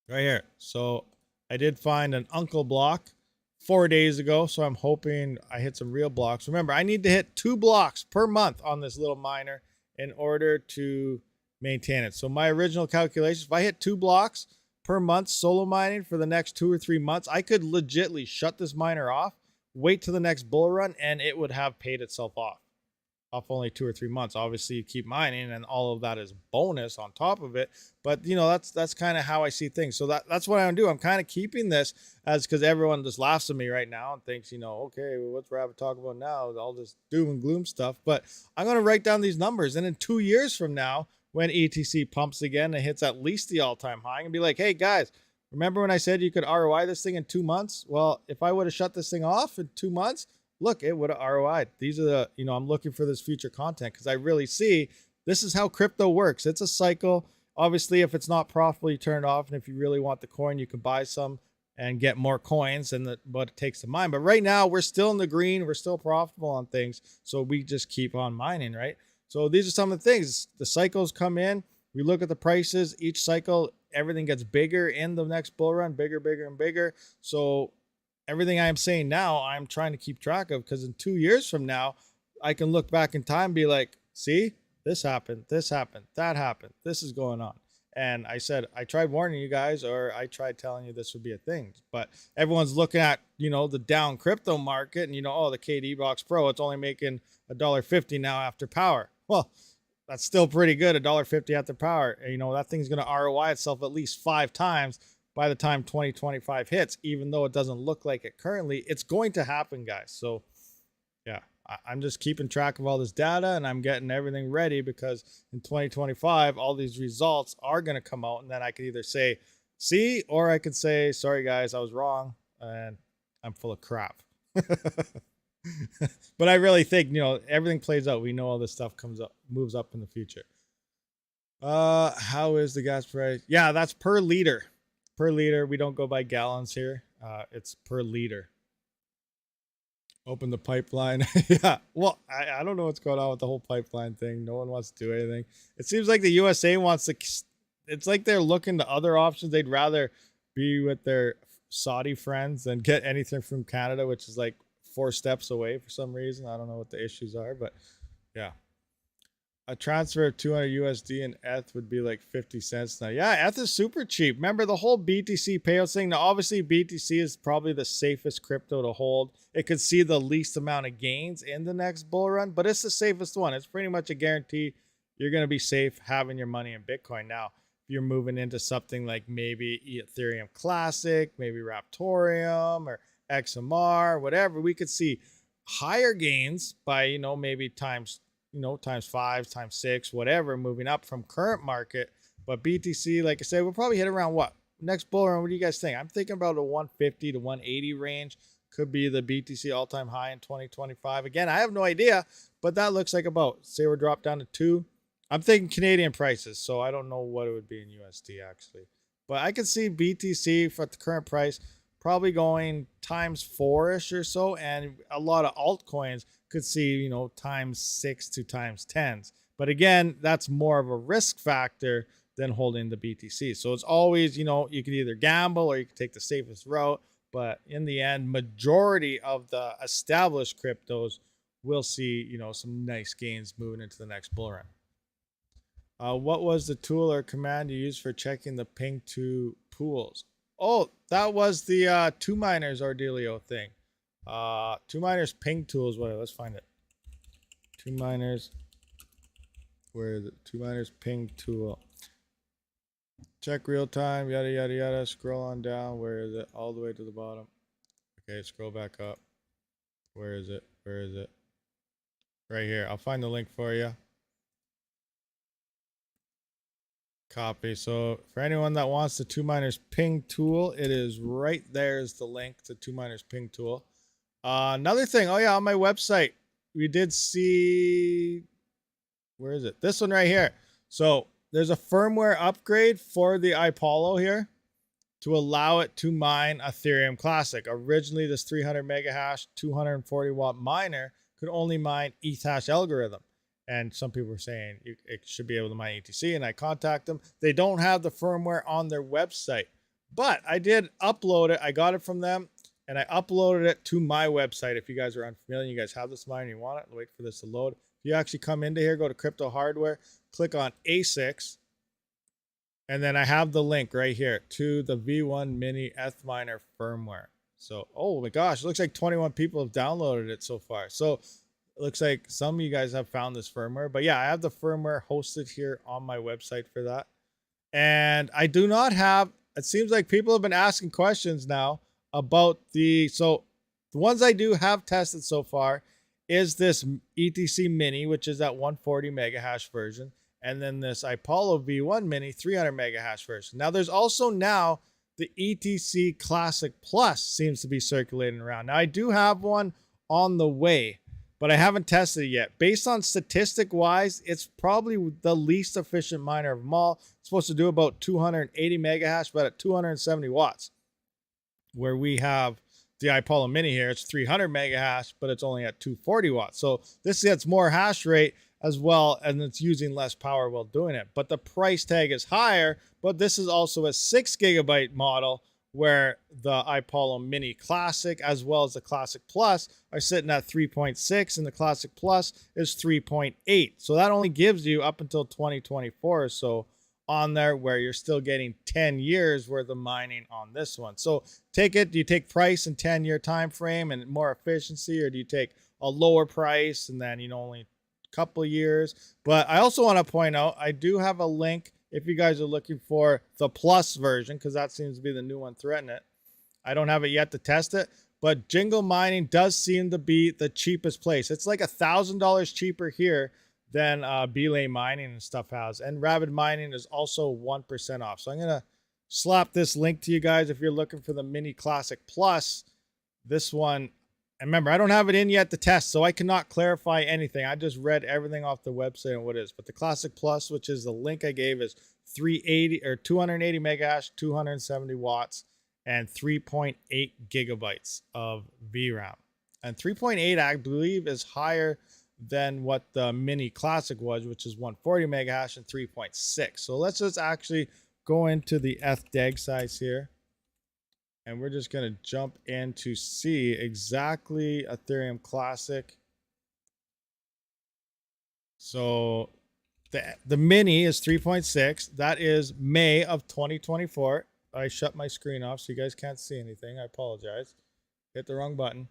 Right here. So I did find an uncle block 4 days ago. So I'm hoping I hit some real blocks. Remember, I need to hit 2 blocks per month on this little miner in order to maintain it. So my original calculations, if I hit 2 blocks per month solo mining for the next 2 or 3 months, I could legitly shut this miner off, wait till the next bull run, and it would have paid itself off only 2 or 3 months. Obviously you keep mining and all of that is bonus on top of it, but you know, that's kind of how I see things. So that's what I'm doing. I'm kind of keeping this as, because everyone just laughs at me right now and thinks, you know, okay, well, what's Rabid talking about now, all this doom and gloom stuff. But I'm going to write down these numbers, and in 2 years from now, when ETC pumps again and hits at least the all-time high, and be like, hey guys, remember when I said you could ROI this thing in 2 months? Well, if I would have shut this thing off in 2 months, look, it would have ROI'd. These are the, you know, I'm looking for this future content because I really see this is how crypto works. It's a cycle. Obviously, if it's not profitable, you turn it off. And if you really want the coin, you can buy some and get more coins than what it takes to mine. But right now, we're still in the green. We're still profitable on things. So we just keep on mining, right? So these are some of the things. The cycles come in. We look at the prices. Each cycle, everything gets bigger in the next bull run, bigger, bigger, and bigger. So everything I'm saying now, I'm trying to keep track of, because in 2 years from now, I can look back in time and be like, see, this happened, that happened, this is going on. And I said, I tried warning you guys, or I tried telling you this would be a thing. But everyone's looking at, you know, the down crypto market and, you know, oh, the KD Box Pro, it's only making $1.50 now after power. Well, that's still pretty good, $1.50 after power. And, you know, that thing's going to ROI itself at least 5 times by the time 2025 hits, even though it doesn't look like it currently. It's going to happen, guys. So yeah, I'm just keeping track of all this data, and I'm getting everything ready, because in 2025, all these results are going to come out, and then I could either say, see, or I could say, sorry guys, I was wrong, and I'm full of crap. But I really think, you know, everything plays out. We know all this stuff comes up, moves up in the future. How is the gas price? Yeah, that's per liter. Per liter. We don't go by gallons here. It's per liter. Open the pipeline. Yeah. Well, I don't know what's going on with the whole pipeline thing. No one wants to do anything. It seems like the USA wants to, it's like they're looking to other options. They'd rather be with their Saudi friends than get anything from Canada, which is like 4 steps away for some reason. I don't know what the issues are, but yeah. A transfer of 200 USD in ETH would be like 50 cents now. Yeah, ETH is super cheap. Remember the whole BTC payout thing? Now, obviously, BTC is probably the safest crypto to hold. It could see the least amount of gains in the next bull run, but it's the safest one. It's pretty much a guarantee you're going to be safe having your money in Bitcoin. Now, if you're moving into something like maybe Ethereum Classic, maybe Raptorium or XMR, whatever, we could see higher gains by, you know, maybe times 5, times 6, whatever, moving up from current market. But BTC, like I said, we'll probably hit around what? Next bull run, what do you guys think? I'm thinking about a 150 to 180 range. Could be the BTC all-time high in 2025. Again, I have no idea, but that looks like about, say we're dropped down to 2. I'm thinking Canadian prices, so I don't know what it would be in USD actually. But I could see BTC for the current price probably going times 4-ish or so, and a lot of altcoins could see, you know, times 6 to times 10s. But again, that's more of a risk factor than holding the BTC. So it's always, you know, you can either gamble or you can take the safest route. But in the end, majority of the established cryptos will see, you know, some nice gains moving into the next bull run. What was the tool or command you used for checking the ping to pools? Oh, that was the 2 miners Ordelio thing. 2 miners ping tools. Whatever. Let's find it. 2 miners. Where is it? 2 miners ping tool. Check real time. Yada yada yada. Scroll on down. Where is it? All the way to the bottom. Okay, scroll back up. Where is it? Where is it? Right here. I'll find the link for you. Copy. So for anyone that wants the 2 miners ping tool, it is right there is the link to 2 miners ping tool. Another thing, oh yeah, on my website, we did see, where is it? This one right here. So there's a firmware upgrade for the iPollo here to allow it to mine Ethereum Classic. Originally, this 300 mega hash, 240 watt miner could only mine ETH hash algorithm. And some people were saying it should be able to mine ETC, and I contact them. They don't have the firmware on their website, but I did upload it. I got it from them, and I uploaded it to my website. If you guys are unfamiliar, you guys have this miner, you want it, wait for this to load. If you actually come into here, go to crypto hardware, click on ASICs, and then I have the link right here to the V1 Mini ETHminer firmware. So, oh my gosh, it looks like 21 people have downloaded it so far. So it looks like some of you guys have found this firmware. But yeah, I have the firmware hosted here on my website for that. And I do not have, it seems like people have been asking questions now about so the ones I do have tested so far is this ETC Mini, which is that 140 mega hash version. And then this Apollo V1 Mini 300 mega hash version. Now there's also now the ETC Classic Plus seems to be circulating around. Now I do have one on the way, but I haven't tested it yet. Based on statistic wise, it's probably the least efficient miner of them all. It's supposed to do about 280 mega hash, but at 270 watts. Where we have the Apollo Mini here, it's 300 mega hash, but it's only at 240 watts. So this gets more hash rate as well, and it's using less power while doing it. But the price tag is higher, but this is also a 6 gigabyte model where the Apollo Mini Classic as well as the Classic Plus are sitting at 3.6 and the Classic Plus is 3.8. So that only gives you up until 2024 or so on there, where you're still getting 10 years worth of mining on this one. So do you take price and 10-year time frame and more efficiency, or do you take a lower price and then only couple years? But I also want to point out, I do have a link if you guys are looking for the plus version, because that seems to be the new one threatening it. I don't have it yet to test it, but Jingle Mining does seem to be the cheapest place. It's like $1,000 cheaper here than Belay Mining and stuff has, and RabidMining is also 1% off. So I'm gonna slap this link to you guys if you're looking for the Mini Classic Plus. This one, and remember, I don't have it in yet to test, so I cannot clarify anything. I just read everything off the website and what it is. But the Classic Plus, which is the link I gave, is 280 mega hash, 270 watts, and 3.8 gigabytes of VRAM. And 3.8, I believe, is higher than what the Mini Classic was, which is 140 mega hash and 3.6. So let's just actually go into the ETH size here. And we're just going to jump in to see exactly Ethereum Classic. So the Mini is 3.6. That is May of 2024. I shut my screen off so you guys can't see anything. I apologize. Hit the wrong button.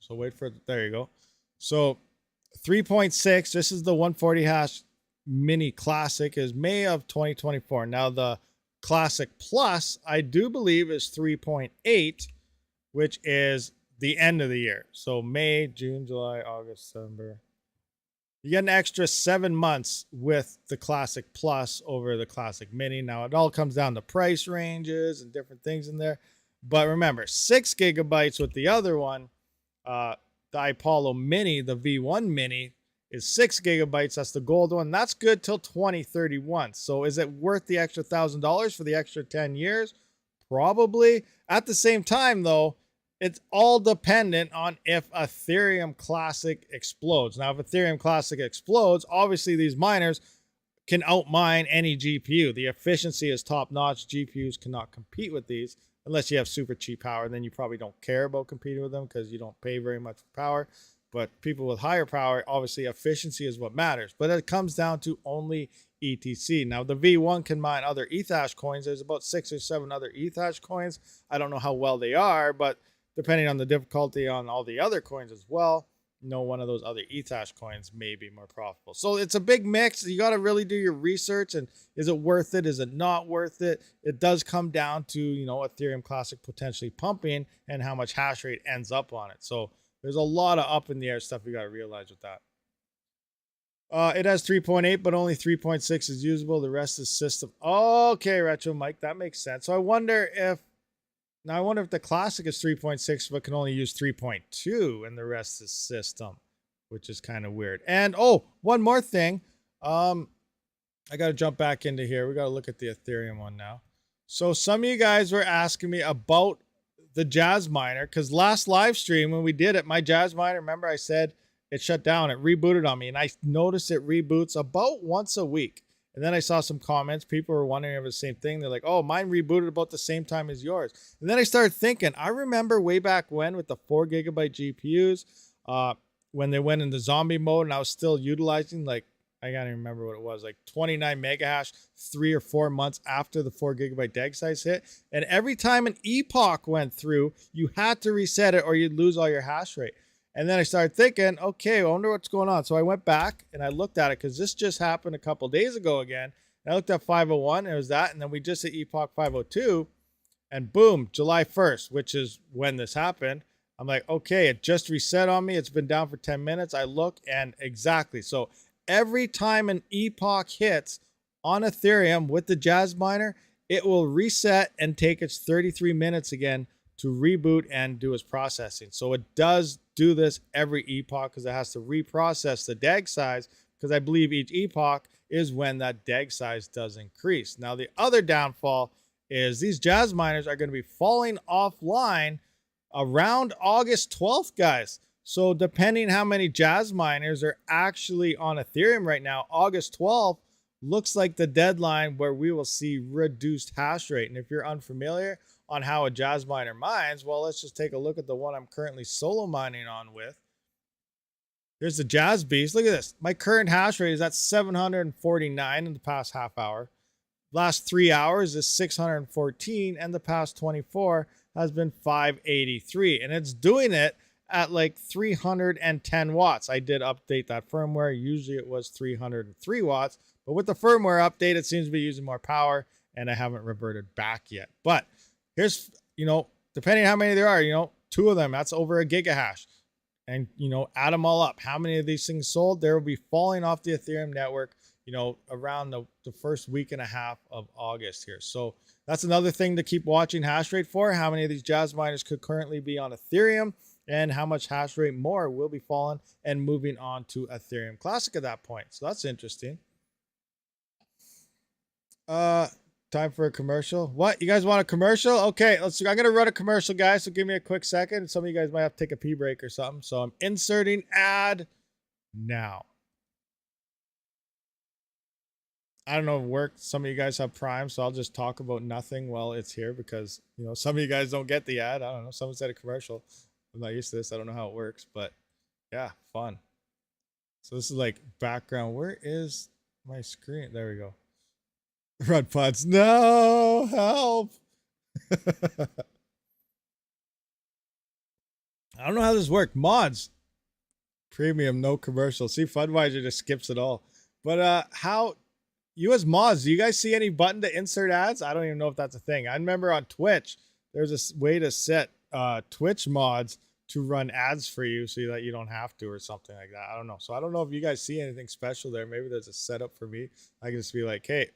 So wait for it. There you go. So 3.6. This is the 140 hash Mini Classic, is May of 2024. Now the Classic Plus, I do believe, is 3.8, which is the end of the year. So May, June, July, August, September. You get an extra 7 months with the Classic Plus over the Classic Mini. Now, it all comes down to price ranges and different things in there. But remember, 6 gigabytes with the other one, the Apollo Mini, the V1 Mini, is 6 gigabytes. That's the gold one. That's good till 2031. So is it worth the extra $1,000 for the extra 10 years? Probably. At the same time, though, it's all dependent on if Ethereum Classic explodes. Now, if Ethereum Classic explodes, obviously these miners can outmine any GPU. The efficiency is top-notch. GPUs cannot compete with these unless you have super cheap power. Then you probably don't care about competing with them because you don't pay very much for power. But people with higher power, obviously efficiency is what matters. But it comes down to only ETC. Now, the V1 can mine other Ethash coins. There's about 6 or 7 other Ethash coins. I don't know how well they are, but depending on the difficulty on all the other coins as well, one of those other Ethash coins may be more profitable. So it's a big mix. You got to really do your research. And is it worth it? Is it not worth it? It does come down to, Ethereum Classic potentially pumping and how much hash rate ends up on it. So there's a lot of up in the air stuff you got to realize with that. It has 3.8, but only 3.6 is usable. The rest is system. Okay, Retro Mike, that makes sense. So I wonder if the Classic is 3.6, but can only use 3.2, and the rest is system, which is kind of weird. And one more thing. I got to jump back into here. We got to look at the Ethereum one now. So some of you guys were asking me about the Jazz Miner, because last live stream when we did it, my Jazz Miner, remember I said it shut down, it rebooted on me, and I noticed it reboots about once a week. And then I saw some comments, people were wondering if it was the same thing. They're like, oh, mine rebooted about the same time as yours. And then I started thinking, I remember way back when with the 4 gigabyte GPUs, when they went into zombie mode and I was still utilizing, like, I can't even remember what it was, like 29 mega hash 3 or 4 months after the 4 gigabyte DAG size hit. And every time an epoch went through, you had to reset it or you'd lose all your hash rate. And then I started thinking, okay, I wonder what's going on. So I went back and I looked at it because this just happened a couple days ago again. And I looked at 501, and it was that. And then we just hit epoch 502, and boom, July 1st, which is when this happened. I'm like, okay, it just reset on me. It's been down for 10 minutes. I look, and exactly. So every time an epoch hits on Ethereum with the Jazz Miner, it will reset and take its 33 minutes again to reboot and do its processing. So it does do this every epoch because it has to reprocess the DAG size, because I believe each epoch is when that DAG size does increase. Now, the other downfall is these Jazz Miners are going to be falling offline around August 12th, guys. So depending how many Jazz Miners are actually on Ethereum right now, August 12th looks like the deadline where we will see reduced hash rate. And if you're unfamiliar on how a Jazz Miner mines, well, let's just take a look at the one I'm currently solo mining on with. Here's the Jazz Beast. Look at this. My current hash rate is at 749 in the past half hour. Last 3 hours is 614, and the past 24 has been 583. And it's doing it at like 310 watts. I did update that firmware. Usually it was 303 watts, but with the firmware update, it seems to be using more power, and I haven't reverted back yet. But here's, depending how many there are, 2 of them, that's over a gigahash. And, add them all up. How many of these things sold? There will be falling off the Ethereum network, around the first week and a half of August here. So that's another thing to keep watching hash rate for. How many of these Jazz Miners could currently be on Ethereum, and how much hash rate more will be falling and moving on to Ethereum Classic at that point. So that's interesting. Time for a commercial. What? You guys want a commercial? Okay, I'm going to run a commercial, guys. So give me a quick second. Some of you guys might have to take a pee break or something. So I'm inserting ad now. I don't know if it worked. Some of you guys have Prime, so I'll just talk about nothing while it's here because, some of you guys don't get the ad. I don't know. Someone said a commercial. I'm not used to this. I don't know how it works, but yeah, fun. So this is like background. Where is my screen? There we go. Run pods. No, help. I don't know how this works. Mods. Premium, no commercial. See, Fundweiser just skips it all. But how, you as mods, do you guys see any button to insert ads? I don't even know if that's a thing. I remember on Twitch, there's a way to set Twitch mods to run ads for you so that you don't have to or something like that. I don't know. So I don't know if you guys see anything special there. Maybe there's a setup for me. I can just be like, hey,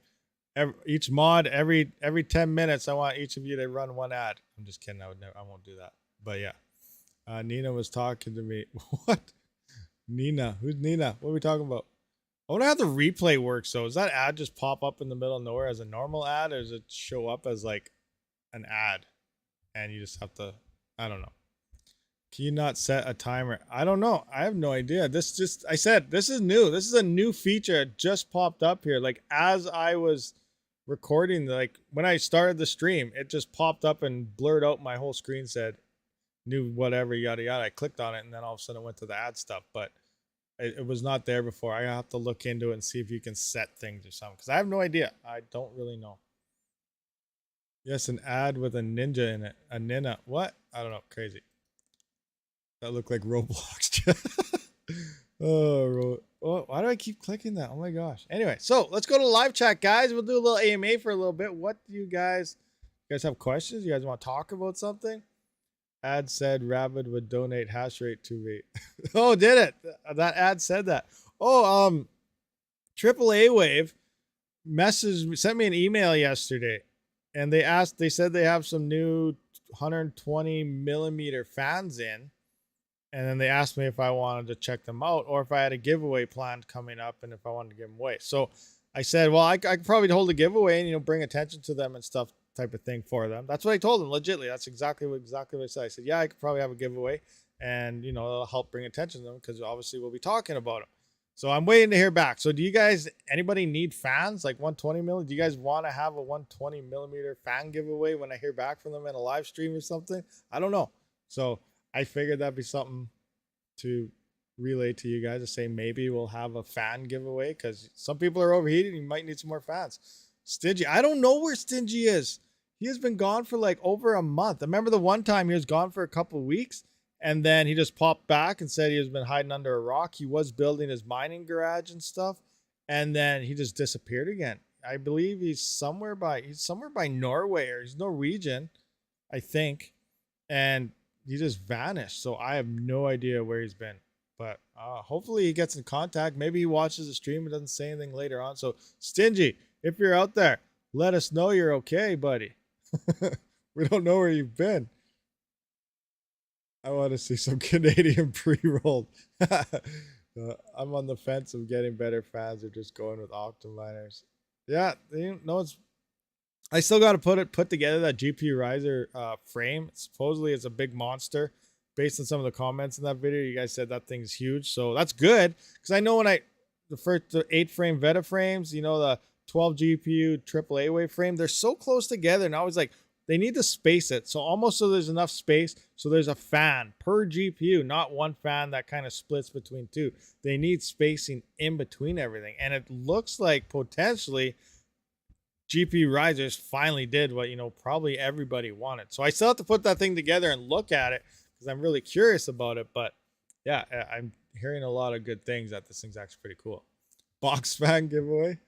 each mod, every 10 minutes, I want each of you to run one ad. I'm just kidding. I won't do that. But yeah. Nina was talking to me. What? Nina. Who's Nina? What are we talking about? I wonder how the replay works. So does that ad just pop up in the middle of nowhere as a normal ad, or does it show up as like an ad and you just have to, I don't know. Can you not set a timer? I don't know. I have no idea. I said, this is new. This is a new feature. It just popped up here. Like as I was recording, like when I started the stream, it just popped up and blurred out my whole screen, said new whatever, yada, yada. I clicked on it and then all of a sudden it went to the ad stuff, but it was not there before. I have to look into it and see if you can set things or something, because I have no idea. I don't really know. Yes, an ad with a ninja in it. A Nina. What? I don't know. Crazy. That looked like Roblox. Oh, why do I keep clicking that? Oh my gosh. Anyway, so let's go to live chat, guys. We'll do a little AMA for a little bit. What do you guys have questions? You guys want to talk about something? Ad said Rabid would donate hash rate to me. Oh, did it? That ad said that. Oh, AAAWAVE sent me an email yesterday, and they said they have some new 120 millimeter fans in, and then they asked me if I wanted to check them out or if I had a giveaway planned coming up and if I wanted to give them away. So I said, well, I could probably hold a giveaway and bring attention to them and stuff type of thing for them. That's what I told them, legitly. That's exactly what I said. I said, yeah, I could probably have a giveaway, and it'll help bring attention to them because obviously we'll be talking about them. So I'm waiting to hear back. So do you guys, anybody need fans like 120 millimeter? Do you guys want to have a 120 millimeter fan giveaway when I hear back from them in a live stream or something? I don't know. So I figured that'd be something to relay to you guys to say maybe we'll have a fan giveaway because some people are overheated and you might need some more fans. Stingy. I don't know where Stingy is. He has been gone for like over a month. I remember the one time he was gone for a couple of weeks. And then he just popped back and said he has been hiding under a rock. He was building his mining garage and stuff. And then he just disappeared again. I believe he's somewhere by Norway, or he's Norwegian, I think. And he just vanished. So I have no idea where he's been. But hopefully he gets in contact. Maybe he watches the stream and doesn't say anything later on. So Stingy, if you're out there, let us know you're okay, buddy. We don't know where you've been. I want to see some Canadian pre-rolled. I'm on the fence of getting better fans or just going with OCTOMINERs. Yeah, I still got to put together that GPURiser frame. Supposedly it's a big monster. Based on some of the comments in that video, you guys said that thing's huge. So that's good because I know when the 8-frame Veta frames, the 12 GPU AAAWAVE frame, they're so close together, and I was like, they need to space it. So almost so there's enough space. So there's a fan per GPU, not one fan that kind of splits between two. They need spacing in between everything. And it looks like potentially GPURisers finally did what, probably everybody wanted. So I still have to put that thing together and look at it because I'm really curious about it. But yeah, I'm hearing a lot of good things that this thing's actually pretty cool. Box fan giveaway.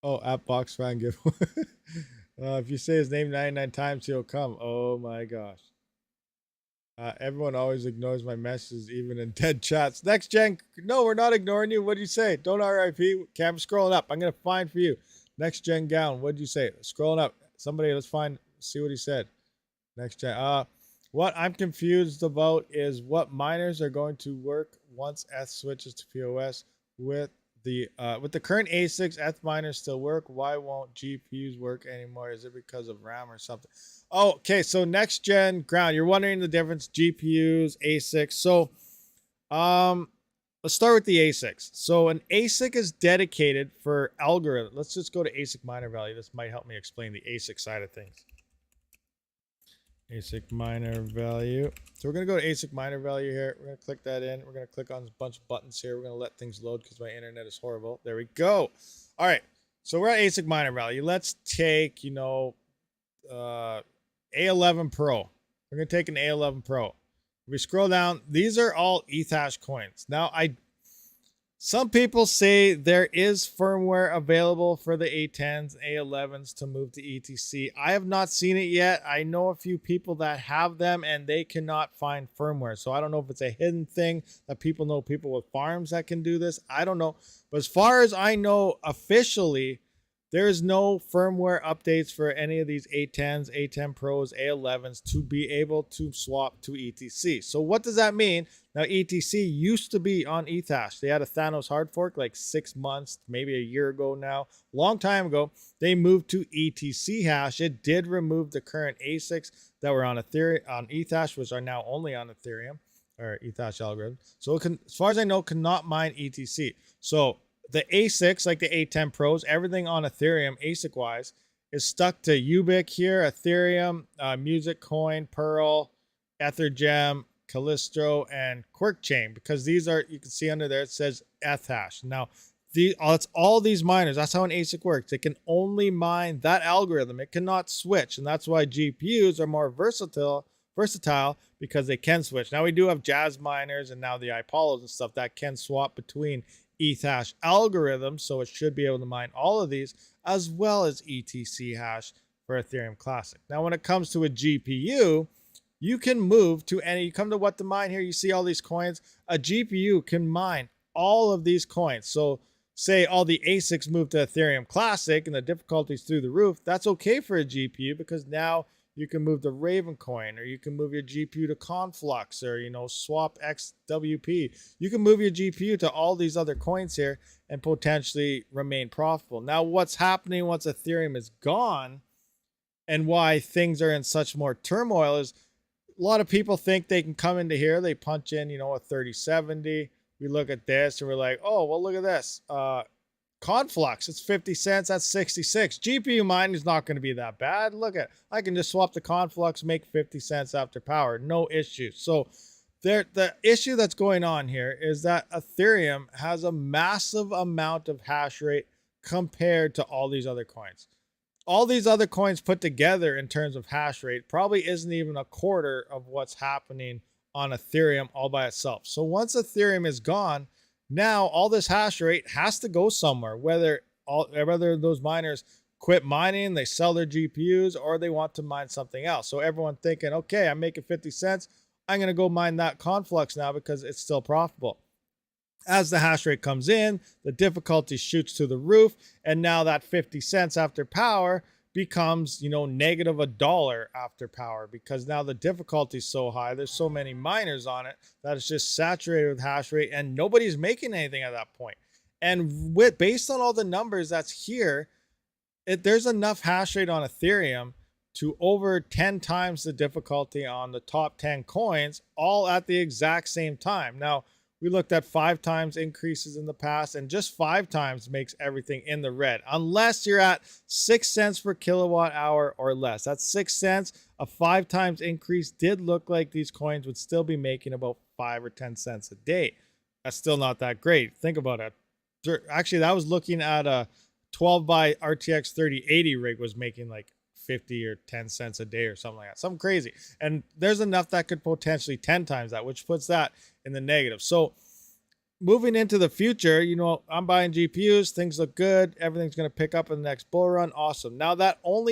Oh, at box fan giveaway. If you say his name 99 times, he'll come. Oh my gosh. Everyone always ignores my messages, even in dead chats. Next gen, no, we're not ignoring you. What do you say? Don't RIP. Cam, scrolling up. I'm going to find for you. Next gen gown. What did you say? Scrolling up. Somebody, let's see what he said. Next gen. What I'm confused about is what miners are going to work once ETH switches to POS with the current ASICs. ETH miners still work. Why won't GPUs work anymore? Is it because of RAM or something? Oh, okay. So next gen ground. You're wondering the difference GPUs, ASICs. So, let's start with the ASICs. So an ASIC is dedicated for algorithm. Let's just go to ASIC miner value. This might help me explain the ASIC side of things. ASIC miner value. So we're going to go to ASIC miner value here. We're going to click that in. We're going to click on a bunch of buttons here. We're going to let things load because my internet is horrible. There we go. All right. So we're at ASIC miner value. Let's take, A11 Pro. We're going to take an A11 Pro. If we scroll down, these are all Ethash coins. Now, some people say there is firmware available for the A10s, A11s to move to ETC. I have not seen it yet. I know a few people that have them and they cannot find firmware. So I don't know if it's a hidden thing that people with farms that can do this. I don't know. But as far as I know officially, there is no firmware updates for any of these A10s, A10 Pros, A11s to be able to swap to ETC. So what does that mean? Now, ETC used to be on Ethash. They had a Thanos hard fork like 6 months, maybe a year ago now. Long time ago, they moved to ETC hash. It did remove the current ASICs that were on Ethash, which are now only on Ethereum or Ethash algorithm. So it can, as far as I know, cannot mine ETC. So the ASICs, like the A10 Pros, everything on Ethereum, ASIC-wise, is stuck to Ubiq here, Ethereum, Music Coin, Pearl, Ethergem, Callisto, and Quirk Chain, because these are, you can see under there, it says Ethash. Now, it's all these miners. That's how an ASIC works. It can only mine that algorithm. It cannot switch, and that's why GPUs are more versatile because they can switch. Now, we do have Jazz miners and now the iPolos and stuff that can swap between Ethash algorithms, so it should be able to mine all of these as well as ETC hash for Ethereum Classic. Now, when it comes to a GPU, you can move to any, you come to what to mine here, you see all these coins. A GPU can mine all of these coins. So say all the ASICs move to Ethereum Classic and the difficulty's through the roof, that's okay for a GPU because now you can move the Raven coin, or you can move your GPU to Conflux, or, swap XWP. You can move your GPU to all these other coins here and potentially remain profitable. Now, what's happening once Ethereum is gone and why things are in such more turmoil is a lot of people think they can come into here, they punch in, you know, a 3070. We look at this and we're like, oh, well, look at this. Conflux, it's 50 cents, that's 66. GPU mining is not going to be that bad. Look at, I can just swap the Conflux, make 50 cents after power, no issue. So the issue that's going on here is that Ethereum has a massive amount of hash rate compared to all these other coins. All these other coins put together in terms of hash rate probably isn't even a quarter of what's happening on Ethereum all by itself. So once Ethereum is gone, now all this hash rate has to go somewhere, whether those miners quit mining, they sell their GPUs, or they want to mine something else. So everyone thinking, okay, I'm making 50 cents. I'm going to go mine that Conflux now because it's still profitable. As the hash rate comes in, the difficulty shoots to the roof. And now that 50 cents after power becomes, you know, negative $1 after power, because now the difficulty is so high. There's so many miners on it that it's just saturated with hash rate and nobody's making anything at that point. And based on all the numbers that's here, there's enough hash rate on Ethereum to over 10 times the difficulty on the top 10 coins, all at the exact same time. Now, we looked at 5 times increases in the past, and just 5 times makes everything in the red, unless you're at 6 cents per kilowatt hour or less. That's 6 cents. A 5 times increase did look like these coins would still be making about 5 or 10 cents a day. That's still not that great. Think about it. Actually, that was looking at a 12 by RTX 3080 rig was making like 50 or 10 cents a day or something like that. Something crazy. And there's enough that could potentially 10 times that, which puts that in the negative. So moving into the future, you know, I'm buying GPUs, things look good, everything's going to pick up in the next bull run. Awesome. Now that will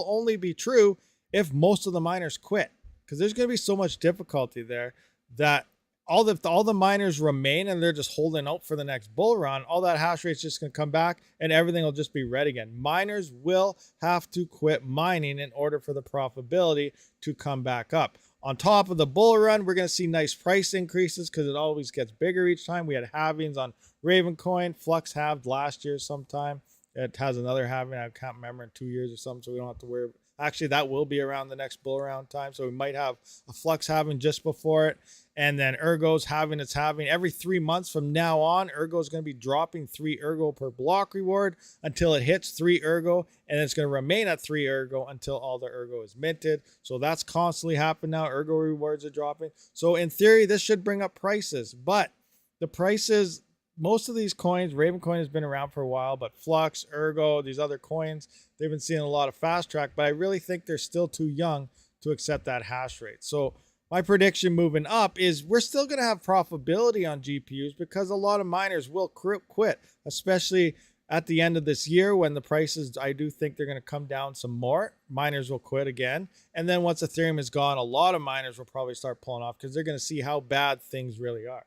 only be true if most of the miners quit, because there's going to be so much difficulty there that all the miners remain and they're just holding out for the next bull run. All that hash rate is just going to come back and everything will just be red again. Miners will have to quit mining in order for the profitability to come back up. On top of the bull run, we're going to see nice price increases because it always gets bigger each time. We had halvings on Ravencoin. Flux halved last year sometime. It has another halving. I can't remember, in 2 years or something, so we don't have to worry. Actually, that will be around the next bull round time. So we might have a Flux halving just before it. And then ERGO's having its halving every 3 months from now on. ERGO is going to be dropping 3 ERGO per block reward until it hits 3 ERGO. And it's going to remain at 3 ERGO until all the ERGO is minted. So that's constantly happening now. ERGO rewards are dropping. So in theory, this should bring up prices. But the prices, most of these coins, Ravencoin has been around for a while, but Flux, ERGO, these other coins, they've been seeing a lot of fast track. But I really think they're still too young to accept that hash rate. So my prediction moving up is we're still going to have profitability on GPUs because a lot of miners will quit, especially at the end of this year when the prices, I do think they're going to come down some more. Miners will quit again. And then once Ethereum is gone, a lot of miners will probably start pulling off because they're going to see how bad things really are.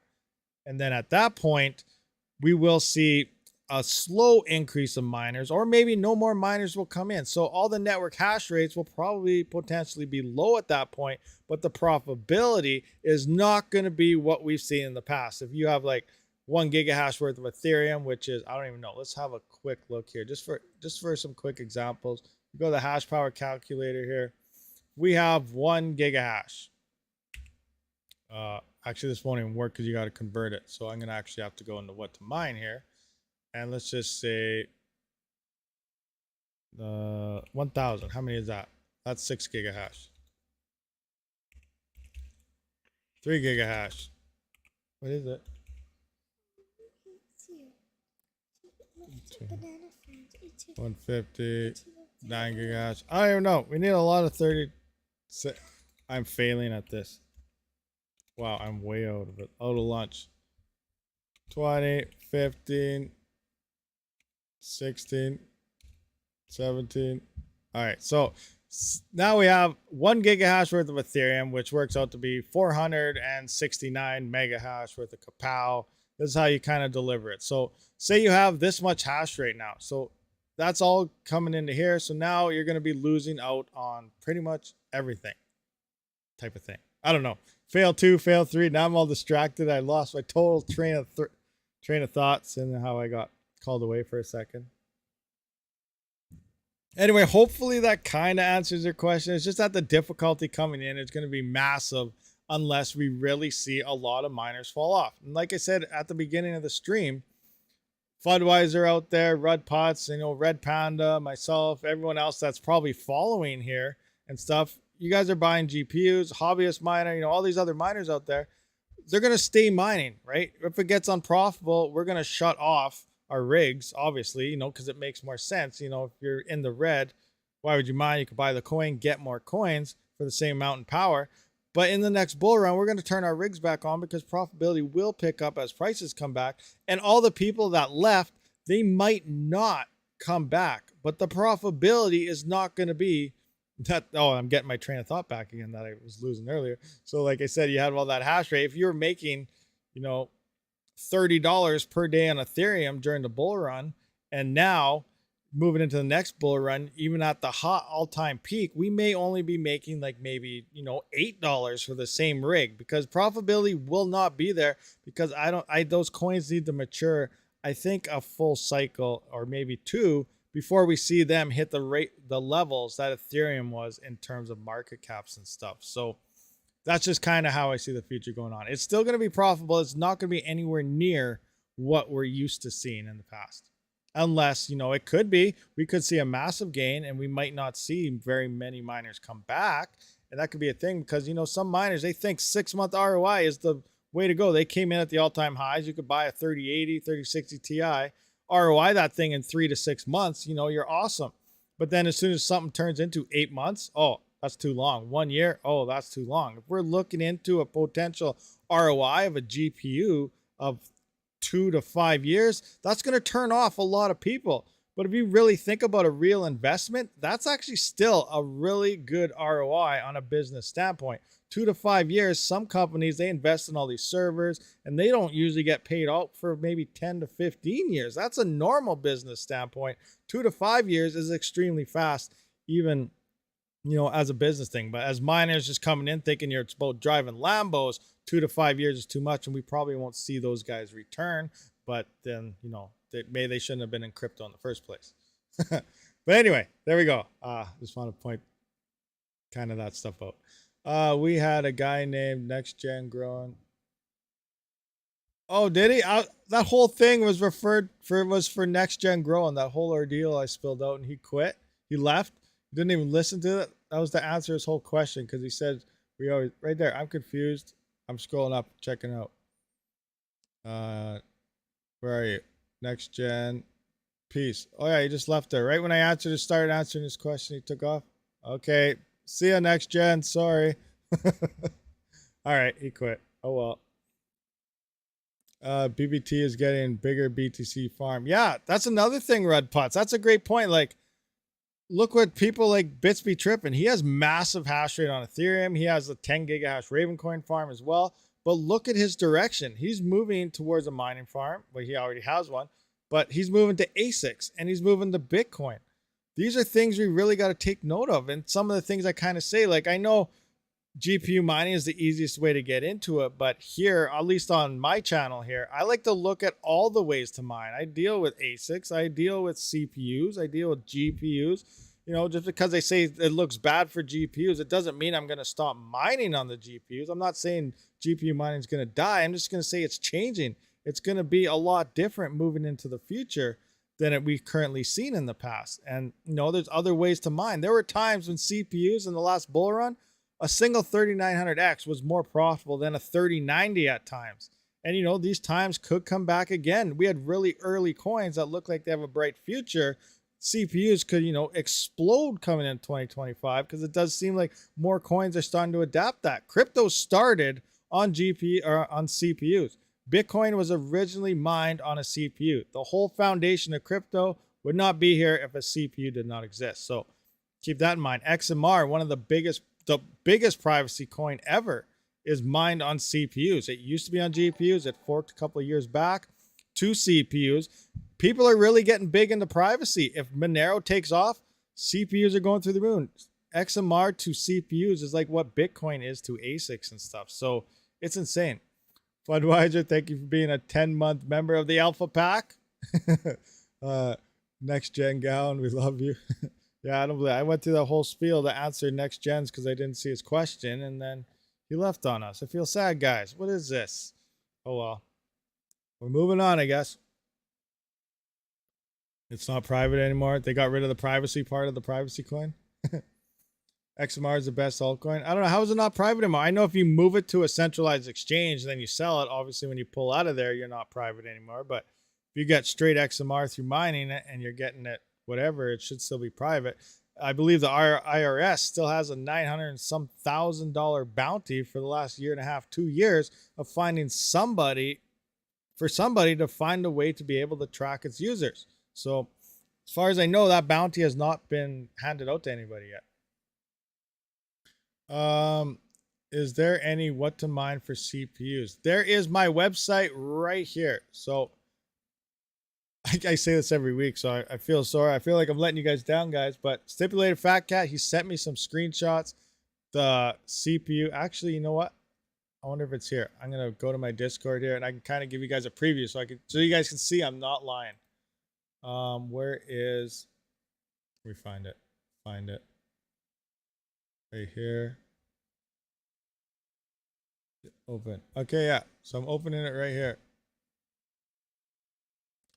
And then at that point, we will see a slow increase of miners, or maybe no more miners will come in. So all the network hash rates will probably potentially be low at that point, but the profitability is not going to be what we've seen in the past. If you have like 1 gigahash worth of Ethereum, which is, I don't even know. Let's have a quick look here just for some quick examples. We go to the hash power calculator here. We have 1 gigahash. Actually, this won't even work because you got to convert it. So I'm going to actually have to go into what to mine here. And let's just say 1,000. How many is that? That's 6 gigahash. 3 gigahash. What is it? 150. 9 gigahash. I don't even know. We need a lot of 30. I'm failing at this. Wow, I'm way out of it. Out of lunch. 20, 15. 16, 17. All right, so now we have 1 gigahash worth of Ethereum, which works out to be 469 megahash worth of Kapow. This is how you kind of deliver it. So say you have this much hash rate now. So that's all coming into here. So now you're going to be losing out on pretty much everything type of thing. I don't know. Fail 2, fail 3. Now I'm all distracted. I lost my total train of thoughts and how I got called away for a second. Anyway, hopefully that kind of answers your question. It's just that the difficulty coming in is going to be massive unless we really see a lot of miners fall off. And like I said at the beginning of the stream, Fudweiser out there, Rud Potts, you know, Red Panda, myself, everyone else that's probably following here and stuff. You guys are buying GPUs, hobbyist miner, you know, all these other miners out there. They're going to stay mining, right? If it gets unprofitable, we're going to shut off our rigs, obviously, you know, because it makes more sense. You know, if you're in the red, why would you mine? You could buy the coin, get more coins for the same amount in power. But in the next bull run, we're going to turn our rigs back on because profitability will pick up as prices come back. And all the people that left, they might not come back. But the profitability is not going to be that. Oh, I'm getting my train of thought back again that I was losing earlier. So like I said, you had all that hash rate. If you were making, you know, $30 per day on Ethereum during the bull run, and now moving into the next bull run, even at the hot all-time peak, we may only be making like maybe, you know, $8 for the same rig because profitability will not be there because those coins need to mature, I think a full cycle or maybe two before we see them hit the levels that Ethereum was in terms of market caps and stuff. So that's just kind of how I see the future going on. It's still going to be profitable. It's not going to be anywhere near what we're used to seeing in the past. Unless, you know, it could be, we could see a massive gain and we might not see very many miners come back. And that could be a thing because, you know, some miners, they think 6-month ROI is the way to go. They came in at the all-time highs. You could buy a 3080, 3060 Ti, ROI that thing in 3 to 6 months, you know, you're awesome. But then as soon as something turns into 8 months, oh, that's too long. 1 year, oh, that's too long. If we're looking into a potential ROI of a GPU of 2 to 5 years, that's going to turn off a lot of people. But if you really think about a real investment, that's actually still a really good ROI on a business standpoint. 2 to 5 years, some companies, they invest in all these servers and they don't usually get paid out for maybe 10 to 15 years. That's a normal business standpoint. 2 to 5 years is extremely fast, even, you know, as a business thing. But as miners just coming in thinking you're about driving Lambos, 2 to 5 years is too much, and we probably won't see those guys return. But then, you know, maybe they shouldn't have been in crypto in the first place. But anyway, there we go. Just want to point kind of that stuff out. We had a guy named Next Gen growing. Oh, did he? That whole thing was for Next Gen growing. That whole ordeal I spilled out, and he quit. He left. He didn't even listen to it. That was to answer his whole question because he said we always right there. I'm confused. I'm scrolling up, checking out. Where are you? Next Gen. Peace. Oh yeah, he just left there. Right when I started answering his question, he took off. Okay. See ya, Next Gen. Sorry. All right, he quit. Oh well. BBT is getting bigger BTC farm. Yeah, that's another thing, Red Pots. That's a great point. Like, look what people like Bits be tripping. He has massive hash rate on Ethereum. He has a 10 gigahash Ravencoin farm as well. But look at his direction. He's moving towards a mining farm. Well, he already has one. But he's moving to ASICs and he's moving to Bitcoin. These are things we really got to take note of. And some of the things I kind of say, like, I know GPU mining is the easiest way to get into it. But here, at least on my channel here, I like to look at all the ways to mine. I deal with ASICs. I deal with CPUs. I deal with GPUs. You know, just because they say it looks bad for GPUs, it doesn't mean I'm going to stop mining on the GPUs. I'm not saying GPU mining is going to die. I'm just going to say it's changing. It's going to be a lot different moving into the future than we've currently seen in the past. And, you know, there's other ways to mine. There were times when CPUs in the last bull run, a single 3900X was more profitable than a 3090 at times. And, you know, these times could come back again. We had really early coins that look like they have a bright future. CPUs could, you know, explode coming in 2025 because it does seem like more coins are starting to adapt that. Crypto started on CPUs. Bitcoin was originally mined on a CPU. The whole foundation of crypto would not be here if a CPU did not exist. So keep that in mind. XMR, one of the biggest privacy coin ever, is mined on CPUs. It used to be on GPUs. It forked a couple of years back to CPUs. People are really getting big into privacy. If Monero takes off, CPUs are going through the moon. XMR to CPUs is like what Bitcoin is to ASICs and stuff. So it's insane. Budweiser, thank you for being a 10-month member of the Alpha Pack. Next Gen Gown, we love you. Yeah, I don't believe I went through the whole spiel to answer next gens because I didn't see his question, and then he left on us. I feel sad, guys. What is this? Oh well. We're moving on, I guess. It's not private anymore. They got rid of the privacy part of the privacy coin. XMR is the best altcoin. I don't know. How is it not private anymore? I know if you move it to a centralized exchange, then you sell it. Obviously, when you pull out of there, you're not private anymore. But if you get straight XMR through mining it and you're getting it, whatever, it should still be private. I believe the IRS still has a $900 and some $1,000 bounty for the last year and a half, 2 years of finding somebody to find a way to be able to track its users. So as far as I know, that bounty has not been handed out to anybody yet. Is there any what to mine for CPUs? There is my website right here. So I say this every week, so I feel sorry. I feel like I'm letting you guys down, guys. But Stipulated Fat Cat, he sent me some screenshots. The CPU, actually, you know what? I wonder if it's here. I'm gonna go to my Discord here, and I can kind of give you guys a preview, so you guys can see I'm not lying. Where is? Let me find it. Find it. Right here. Open. Okay, yeah. So I'm opening it right here.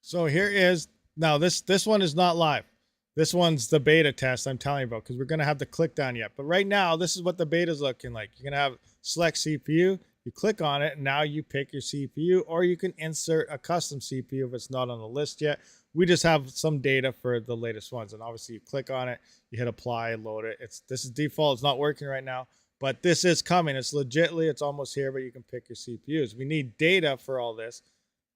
So here is, now this one is not live. This one's the beta test I'm telling you about, because we're going to have the click down yet. But right now, this is what the beta is looking like. You're going to have select CPU. You click on it, and now you pick your CPU, or you can insert a custom CPU if it's not on the list yet. We just have some data for the latest ones. And obviously you click on it, you hit apply, load it. This is default. It's not working right now, but this is coming. It's legitly, it's almost here, but you can pick your CPUs. We need data for all this,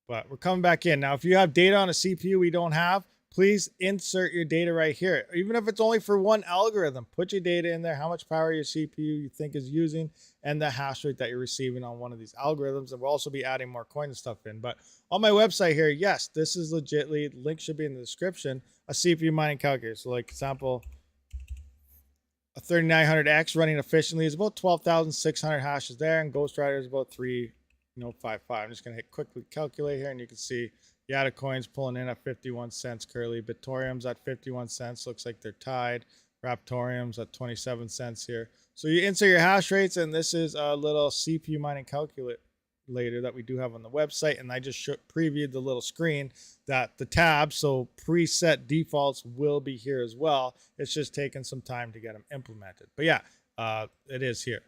but we're coming back in. Now, if you have data on a CPU we don't have, please insert your data right here. Even if it's only for one algorithm, put your data in there, how much power your CPU you think is using, and the hash rate that you're receiving on one of these algorithms. And we'll also be adding more coin and stuff in. But on my website here, yes, this is legitly, link should be in the description, a CPU mining calculator. So like example, a 3900X running efficiently is about 12,600 hashes there, and Ghost Rider is about 3.55. I'm just gonna hit quickly calculate here, and you can see Yada coins pulling in at 51 cents currently. Bitorium's at 51 cents. Looks like they're tied. Raptorium's at 27 cents here. So you insert your hash rates, and this is a little CPU mining calculator that we do have on the website. And I just previewed the little screen that the tabs, so preset defaults, will be here as well. It's just taking some time to get them implemented. But yeah, it is here.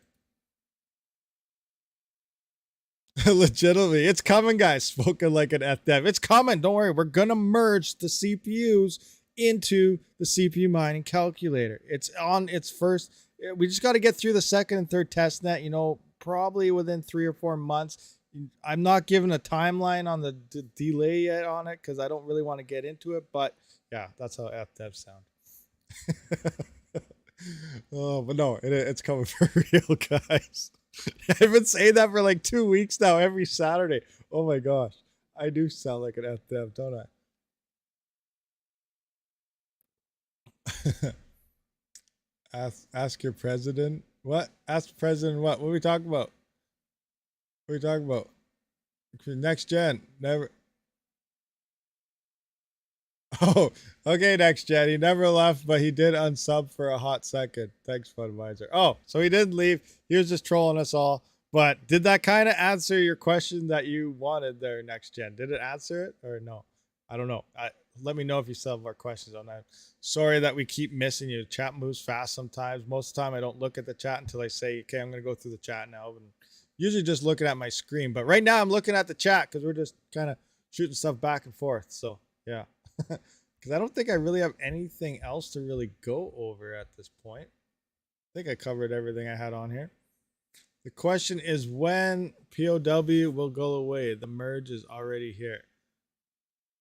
Legitimately, it's coming, guys. Spoken like an FDev. It's coming. Don't worry. We're going to merge the CPUs into the CPU mining calculator. It's on its first. We just got to get through the second and third test net, probably within 3 or 4 months. I'm not giving a timeline on the delay yet on it because I don't really want to get into it. But yeah, that's how FDev sound. Oh, but no, it's coming for real, guys. I've been saying that for like 2 weeks now, every Saturday. Oh my gosh. I do sound like an FDev, don't I? Ask your president. What? Ask the president what? What are we talking about? What are we talking about? Next gen. Never. Oh, okay, next gen. He never left, but he did unsub for a hot second. Thanks, Funadvisor. Oh, so he didn't leave. He was just trolling us all. But did that kind of answer your question that you wanted there, next gen? Did it answer it or no? I don't know. Let me know if you still have more questions on that. Sorry that we keep missing you. Chat moves fast sometimes. Most of the time, I don't look at the chat until I say, okay, I'm going to go through the chat now. And usually just looking at my screen. But right now, I'm looking at the chat because we're just kind of shooting stuff back and forth. So, yeah. Because I don't think I really have anything else to really go over at this point. I think I covered everything I had on here. The question is when POW will go away. The merge is already here.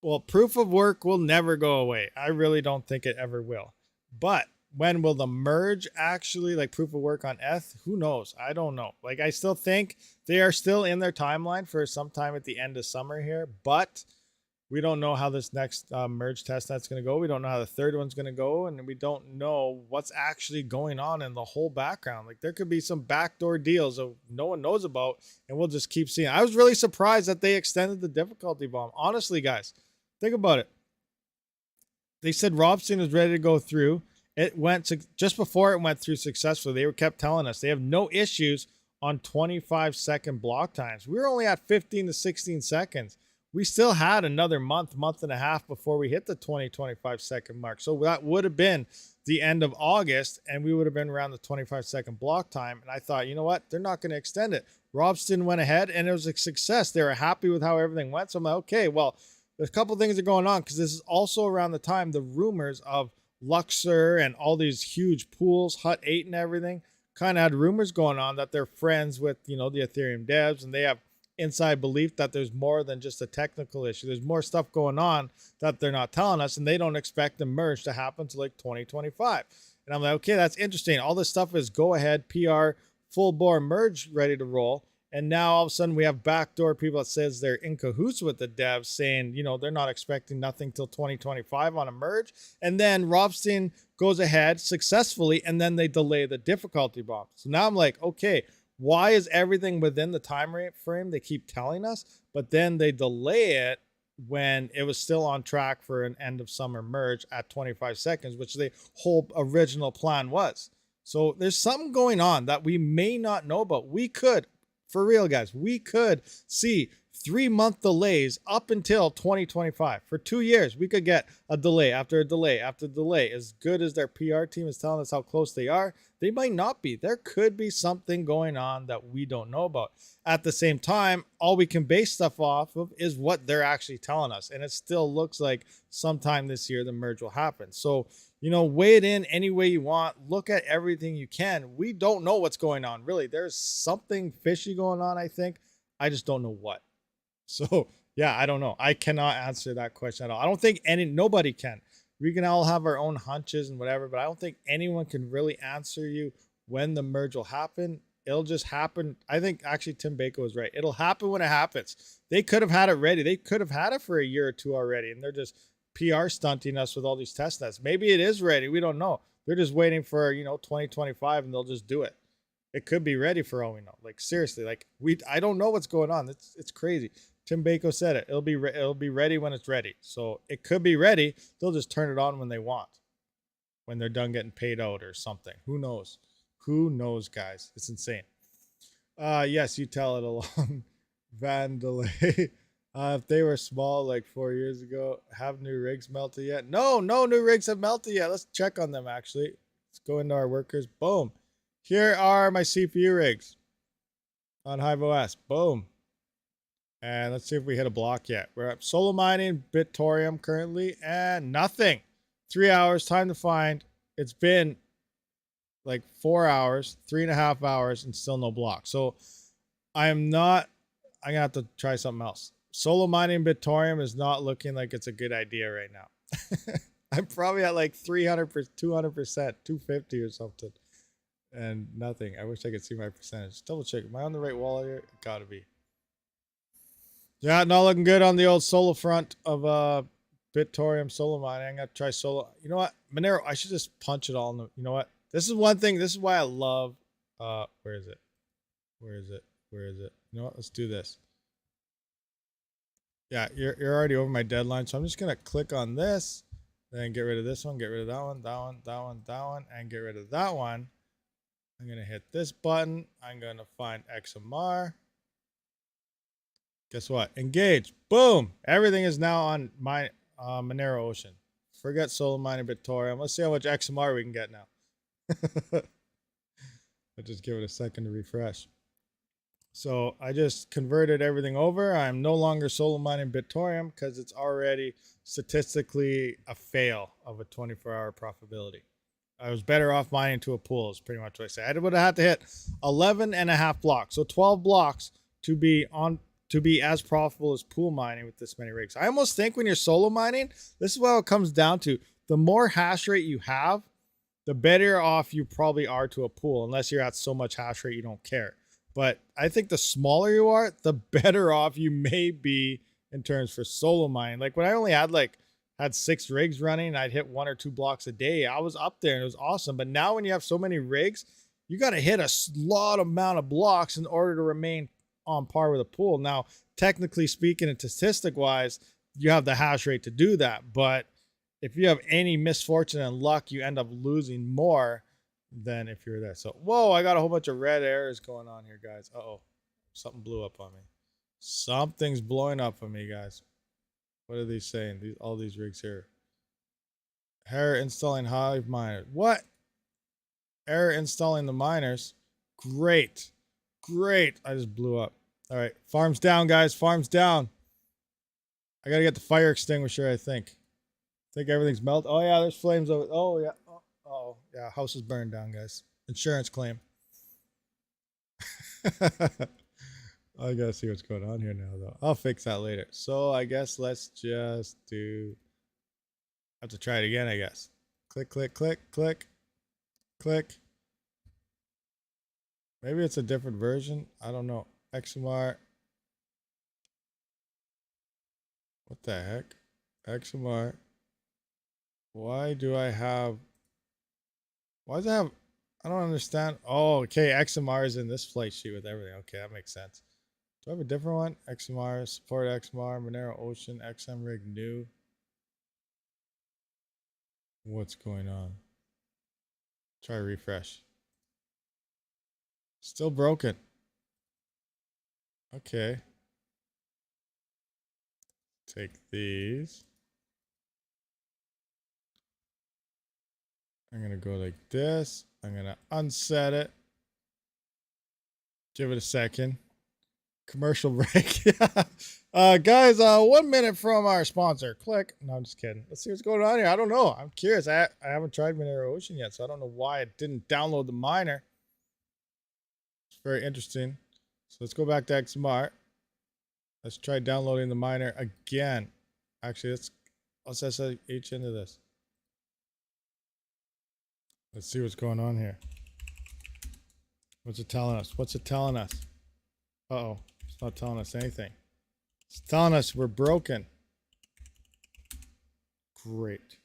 Well, proof of work will never go away. I really don't think it ever will. But when will the merge actually, like proof of work on ETH? Who knows? I don't know. Like, I still think they are still in their timeline for sometime at the end of summer here, but we don't know how this next merge test net's going to go. We don't know how the third one's going to go, and we don't know what's actually going on in the whole background. Like, there could be some backdoor deals that no one knows about, and we'll just keep seeing. I was really surprised that they extended the difficulty bomb. Honestly, guys, think about it. They said Robson is ready to go through, It went just before it went through successfully. They kept telling us they have no issues on 25-second block times. We were only at 15 to 16 seconds. We still had another month and a half before we hit the 25-second mark. So that would have been the end of August, and we would have been around the 25-second block time. And I thought, you know what? They're not going to extend it. Robston went ahead, and it was a success. They were happy with how everything went. So I'm like, okay, well, there's a couple things that are going on, because this is also around the time the rumors of Luxor and all these huge pools, Hut 8 and everything, kind of had rumors going on that they're friends with, the Ethereum devs, and they have inside belief that there's more than just a technical issue. There's more stuff going on that they're not telling us, and they don't expect the merge to happen to like 2025. And I'm like, okay, that's interesting. All this stuff is go ahead, PR, full bore merge ready to roll. And now all of a sudden we have backdoor people that says they're in cahoots with the devs, saying, they're not expecting nothing till 2025 on a merge. And then Robstein goes ahead successfully, and then they delay the difficulty bomb. So now I'm like, okay, why is everything within the time frame they keep telling us, but then they delay it when it was still on track for an end of summer merge at 25 seconds, which the whole original plan was. So there's something going on that we may not know about. We could, for real, guys, we could see 3-month delays up until 2025. For 2 years, we could get a delay after a delay after delay. As good as their PR team is telling us how close they are, they might not be. There could be something going on that we don't know about. At the same time, all we can base stuff off of is what they're actually telling us. And it still looks like sometime this year the merge will happen. So, weigh it in any way you want. Look at everything you can. We don't know what's going on, really. There's something fishy going on, I think. I just don't know what. So, yeah, I don't know. I cannot answer that question at all. I don't think nobody can. We can all have our own hunches and whatever, but I don't think anyone can really answer you when the merge will happen. It'll just happen. I think actually Tim Baker was right. It'll happen when it happens. They could have had it ready. They could have had it for a year or two already, and they're just PR stunting us with all these test nets. Maybe it is ready. We don't know. They're just waiting for, 2025, and they'll just do it. It could be ready for all we know. Like, seriously, I don't know what's going on. It's crazy. Tim Baker said it. It'll be ready when it's ready. So it could be ready. They'll just turn it on when they want, when they're done getting paid out or something. Who knows? Who knows, guys? It's insane. Yes, you tell it along. Van delay. If they were small like 4 years ago, have new rigs melted yet? No new rigs have melted yet. Let's check on them, actually. Let's go into our workers. Boom. Here are my CPU rigs on HiveOS. Boom. And let's see if we hit a block yet. We're at solo mining, Bitorium currently, and nothing. 3 hours, time to find. It's been like 4 hours, 3.5 hours, and still no block. So I'm gonna have to try something else. Solo mining Bitorium is not looking like it's a good idea right now. I'm probably at like 300%, 200%, 250 or something. And nothing. I wish I could see my percentage. Double check. Am I on the right wall here? Gotta be. Yeah, not looking good on the old solo front of Bitorium solo mining. I'm gonna try solo. You know what? Monero, I should just punch it all in the, you know what? This is one thing. This is why I love where is it? Where is it? Where is it? You know what? Let's do this. Yeah, you're already over my deadline, so I'm just gonna click on this, then get rid of this one, get rid of that one, that one, that one, that one, and get rid of that one. I'm gonna hit this button. I'm gonna find XMR. Guess what? Engage. Boom. Everything is now on my Monero Ocean. Forget solo mining Bitorium. Let's see how much XMR we can get now. I'll just give it a second to refresh. So I just converted everything over. I'm no longer solo mining Bitorium because it's already statistically a fail of a 24-hour profitability. I was better off mining to a pool is pretty much what I said. I would have had to hit 11.5 blocks. So 12 blocks to be as profitable as pool mining with this many rigs. I almost think when you're solo mining, this is what it comes down to. The more hash rate you have, the better off you probably are to a pool, unless you're at so much hash rate you don't care. But I think the smaller you are, the better off you may be in terms for solo mining. Like when I only had 6 rigs running, I'd hit 1 or 2 blocks a day. I was up there and it was awesome. But now when you have so many rigs, you got to hit a lot amount of blocks in order to remain on par with a pool. Now, technically speaking and statistic wise, you have the hash rate to do that, but if you have any misfortune and luck, you end up losing more than if you're there. So, whoa, I got a whole bunch of red errors going on here, guys. Uh-oh. Something blew up on me. Something's blowing up on me, guys. What are these saying? All these rigs here. Error installing Hive miners. What? Error installing the miners. Great. Great. I just blew up. All right. Farm's down, guys. Farm's down. I got to get the fire extinguisher, I think. I think everything's melted. Oh, yeah. There's flames over. Oh, yeah. Oh, yeah. House is burned down, guys. Insurance claim. I got to see what's going on here now, though. I'll fix that later. So I guess let's just do... I have to try it again, I guess. Click, click, click, click, click. Maybe it's a different version. I don't know. XMR. What the heck? XMR. Why do I have... Why does it have... I don't understand. Oh, okay. XMR is in this flight sheet with everything. Okay, that makes sense. Do I have a different one? XMR, support XMR, Monero Ocean, XM Rig new. What's going on? Try refresh. Still broken. Okay. Take these. I'm going to go like this. I'm going to unset it. Give it a second. Commercial break. Guys, 1 minute from our sponsor. Click. No, I'm just kidding. Let's see what's going on here. I don't know. I'm curious. I haven't tried Monero Ocean yet, so I don't know why it didn't download the miner. It's very interesting. So let's go back to XMR. Let's try downloading the miner again. Actually, let's SSH into this. Let's see what's going on here. What's it telling us? What's it telling us? Uh-oh. It's not telling us anything. It's telling us we're broken. Great.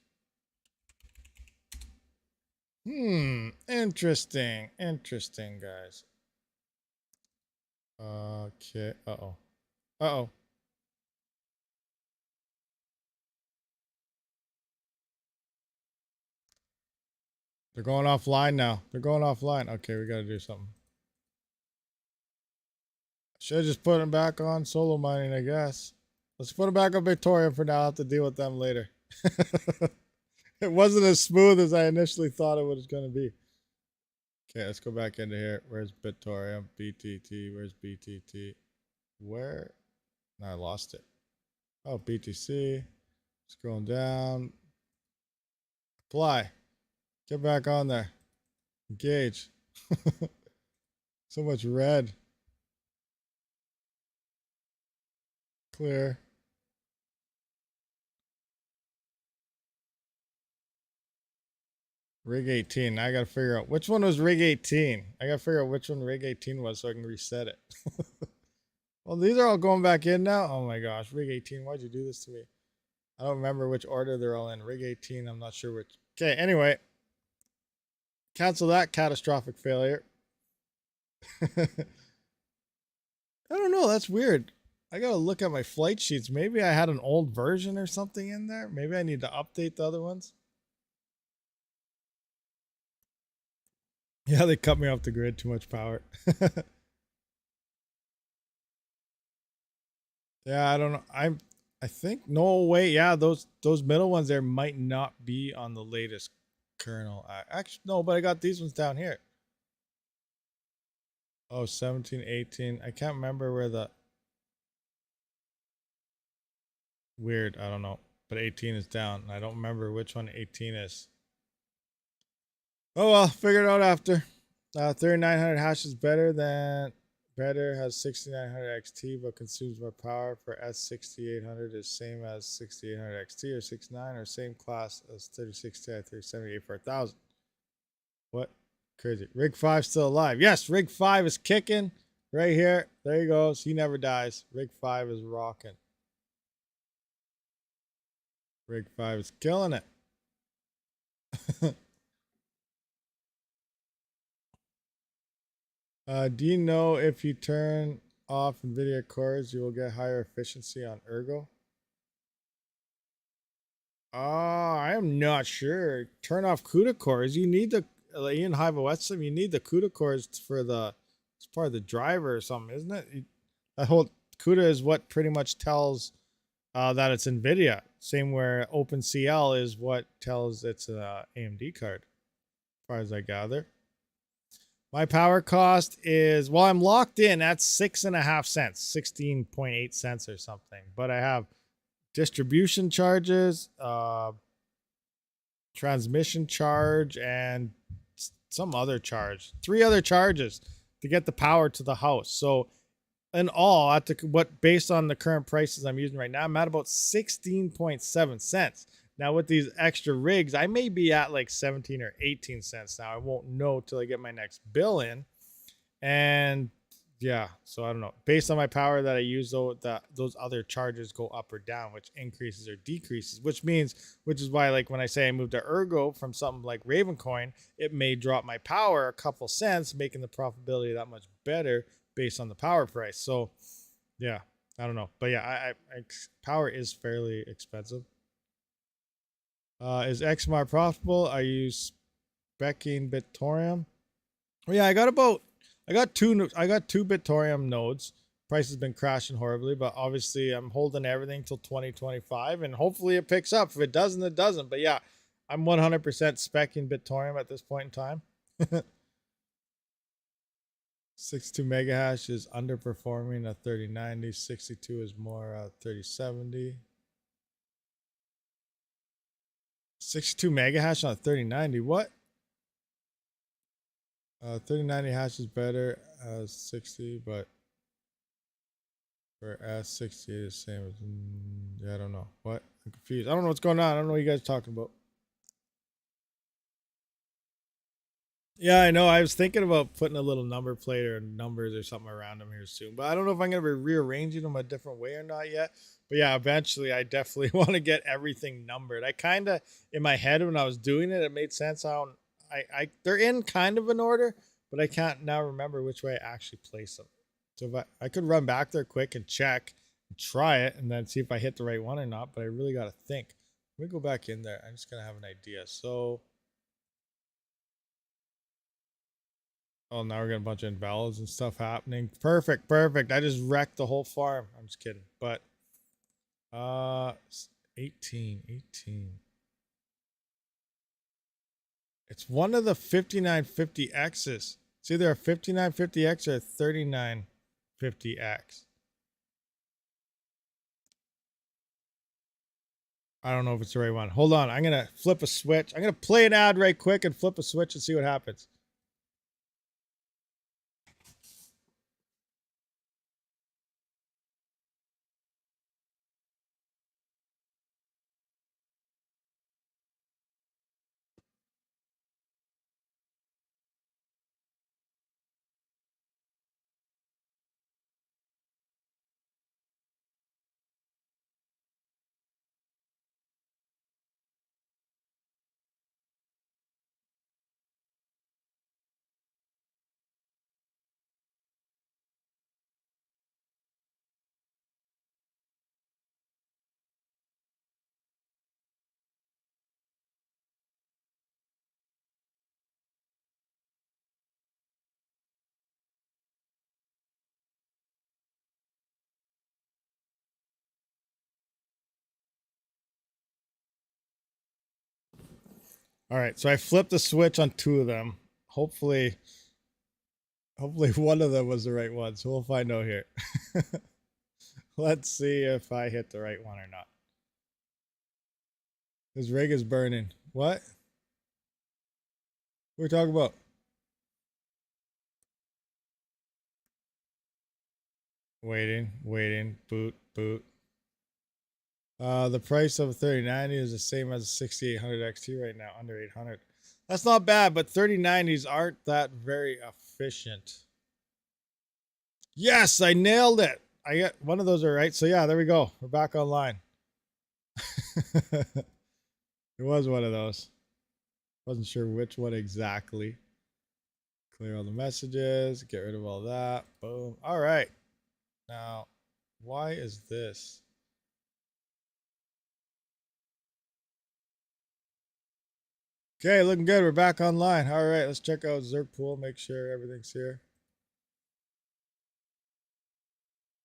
Interesting. Interesting, guys. Okay. Uh-oh. Uh-oh. They're going offline now. They're going offline. Okay, we got to do something. Should have just put them back on solo mining, I guess. Let's put them back on Victoria for now. I'll have to deal with them later. It wasn't as smooth as I initially thought it was going to be. Okay, let's go back into here. Where's Victoria? BTT. Where's BTT? Where? No, I lost it. Oh, BTC. Scrolling down. Apply. Get back on there. Engage. So much red. Clear. Rig 18. I gotta figure out which one was rig 18. I gotta figure out which one rig 18 was so I can reset it. Well, these are all going back in now. Oh my gosh, rig 18. Why'd you do this to me? I don't remember which order they're all in. Rig 18. I'm not sure which. Okay. Anyway, cancel that catastrophic failure. I don't know. That's weird. I gotta look at my flight sheets. Maybe I had an old version or something in there. Maybe I need to update the other ones. Yeah, they cut me off the grid. Too much power. Yeah, I don't know. I think no way. Yeah, those middle ones there might not be on the latest kernel. Actually, no, but I got these ones down here. Oh, 17, 18. I can't remember where the... Weird, I don't know. But 18 is down. I don't remember which one 18 is. Oh well, figure it out after. 3900 hash is better, has 6900 XT but consumes more power. For S6800 is same as 6800 XT or 69 or same class as 3060 i378 for 1000. What? Crazy. Rig 5 still alive. Yes, Rig 5 is kicking right here. There he goes. He never dies. Rig 5 is rocking. Rig 5 is killing it. Do you know if you turn off NVIDIA cores, you will get higher efficiency on ERGO? I am not sure. Turn off CUDA cores. You need the in Hive OS system. You need the CUDA cores for the. It's part of the driver or something, isn't it? That whole CUDA is what pretty much tells that it's NVIDIA. Same where OpenCL is what tells it's an AMD card, as far as I gather. My power cost is, well, I'm locked in at 6.5 cents, 16.8 cents or something. But I have distribution charges, transmission charge, and some other charge. 3 other charges to get the power to the house. So in all, at what based on the current prices I'm using right now, I'm at about 16.7 cents. Now with these extra rigs, I may be at like 17 or 18 cents now. I won't know till I get my next bill in. And yeah, so I don't know. Based on my power that I use, though, those other charges go up or down, which increases or decreases, which is why, like, when I say I moved to ERGO from something like Ravencoin, it may drop my power a couple cents, making the profitability that much better based on the power price. So yeah, I don't know. But yeah, I power is fairly expensive. Is XMR profitable? I use Becking Bitorium. Well, yeah, I got two Bitorium nodes. Price has been crashing horribly, but obviously I'm holding everything till 2025, and hopefully it picks up. If it doesn't, it doesn't. But yeah, I'm 100% specking Bitorium at this point in time. 62 mega hash is underperforming at 3090. 62 is more 3070. 62 mega hash on 3090. What? 3090 hash is better as 60, but for as 60 is the same as. Yeah, I don't know. What? I'm confused. I don't know what's going on. I don't know what you guys are talking about. Yeah, I know. I was thinking about putting a little number plate or numbers or something around them here soon, but I don't know if I'm going to be rearranging them a different way or not yet. But yeah, eventually I definitely want to get everything numbered. I kind of, in my head when I was doing it, it made sense how they're in kind of an order, but I can't now remember which way I actually place them. So if I could run back there quick and check and try it and then see if I hit the right one or not, but I really got to think. Let me go back in there. I'm just going to have an idea. So, oh, now we're getting a bunch of invalids and stuff happening. Perfect. I just wrecked the whole farm. I'm just kidding. But 18. It's one of the 5950Xs. It's either a 5950X or a 3950X. I don't know if it's the right one. Hold on. I'm going to flip a switch. I'm going to play an ad right quick and flip a switch and see what happens. All right, so I flipped the switch on 2 of them. Hopefully one of them was the right one. So we'll find out here. Let's see if I hit the right one or not. This rig is burning. What? What are we talking about? Waiting. Boot. The price of a 3090 is the same as a 6800 XT right now, under 800. That's not bad, but 3090s aren't that very efficient. Yes, I nailed it. I got one of those are right. So yeah, there we go. We're back online. It was one of those. Wasn't sure which one exactly. Clear all the messages. Get rid of all that. Boom. All right. Now, why is this? Okay, looking good. We're back online. All right, let's check out Zerk Pool. Make sure everything's here.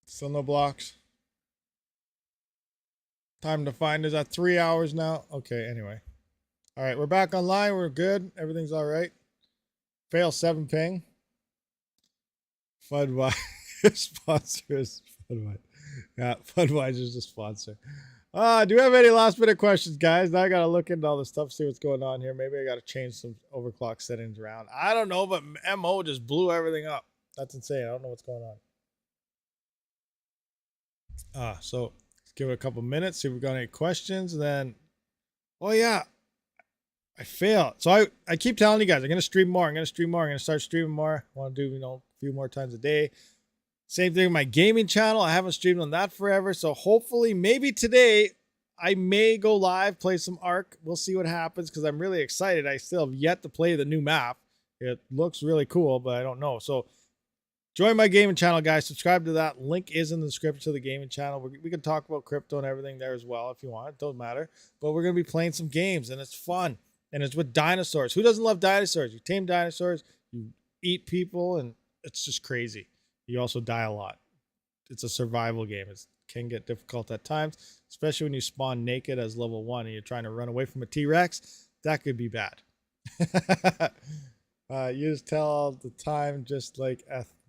Still no blocks. Time to find is at 3 hours now. Okay, anyway. All right, we're back online. We're good. Everything's all right. Fail 7 ping. Fudweiser sponsors. Fudweiser. Yeah, Fudweiser's a sponsor. Do we have any last minute questions, guys? Now I got to look into all this stuff, see what's going on here. Maybe I got to change some overclock settings around. I don't know, but MO just blew everything up. That's insane. I don't know what's going on. So let's give it a couple minutes, see if we've got any questions. And then, oh yeah, I failed. So I keep telling you guys, I'm going to stream more. I'm going to start streaming more. I want to do, a few more times a day. Same thing with my gaming channel. I haven't streamed on that forever. So hopefully, maybe today, I may go live, play some Ark. We'll see what happens because I'm really excited. I still have yet to play the new map. It looks really cool, but I don't know. So join my gaming channel, guys. Subscribe to that. Link is in the description to the gaming channel. We can talk about crypto and everything there as well if you want. It doesn't matter. But we're going to be playing some games, and it's fun. And it's with dinosaurs. Who doesn't love dinosaurs? You tame dinosaurs, you eat people, and it's just crazy. You also die a lot. It's a survival game. It can get difficult at times, especially when you spawn naked as level 1 and you're trying to run away from a T-Rex. That could be bad. You just tell all the time, just like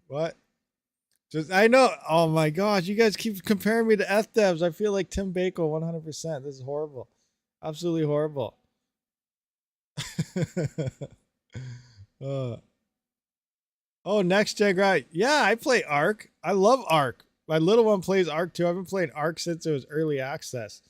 what? I know. Oh my gosh, you guys keep comparing me to Devs. I feel like Tim Bako 100%. This is horrible. Absolutely horrible. Oh, next gen, right? Yeah, I play Ark. I love Ark. My little one plays Ark too. I've been playing Ark since it was early access,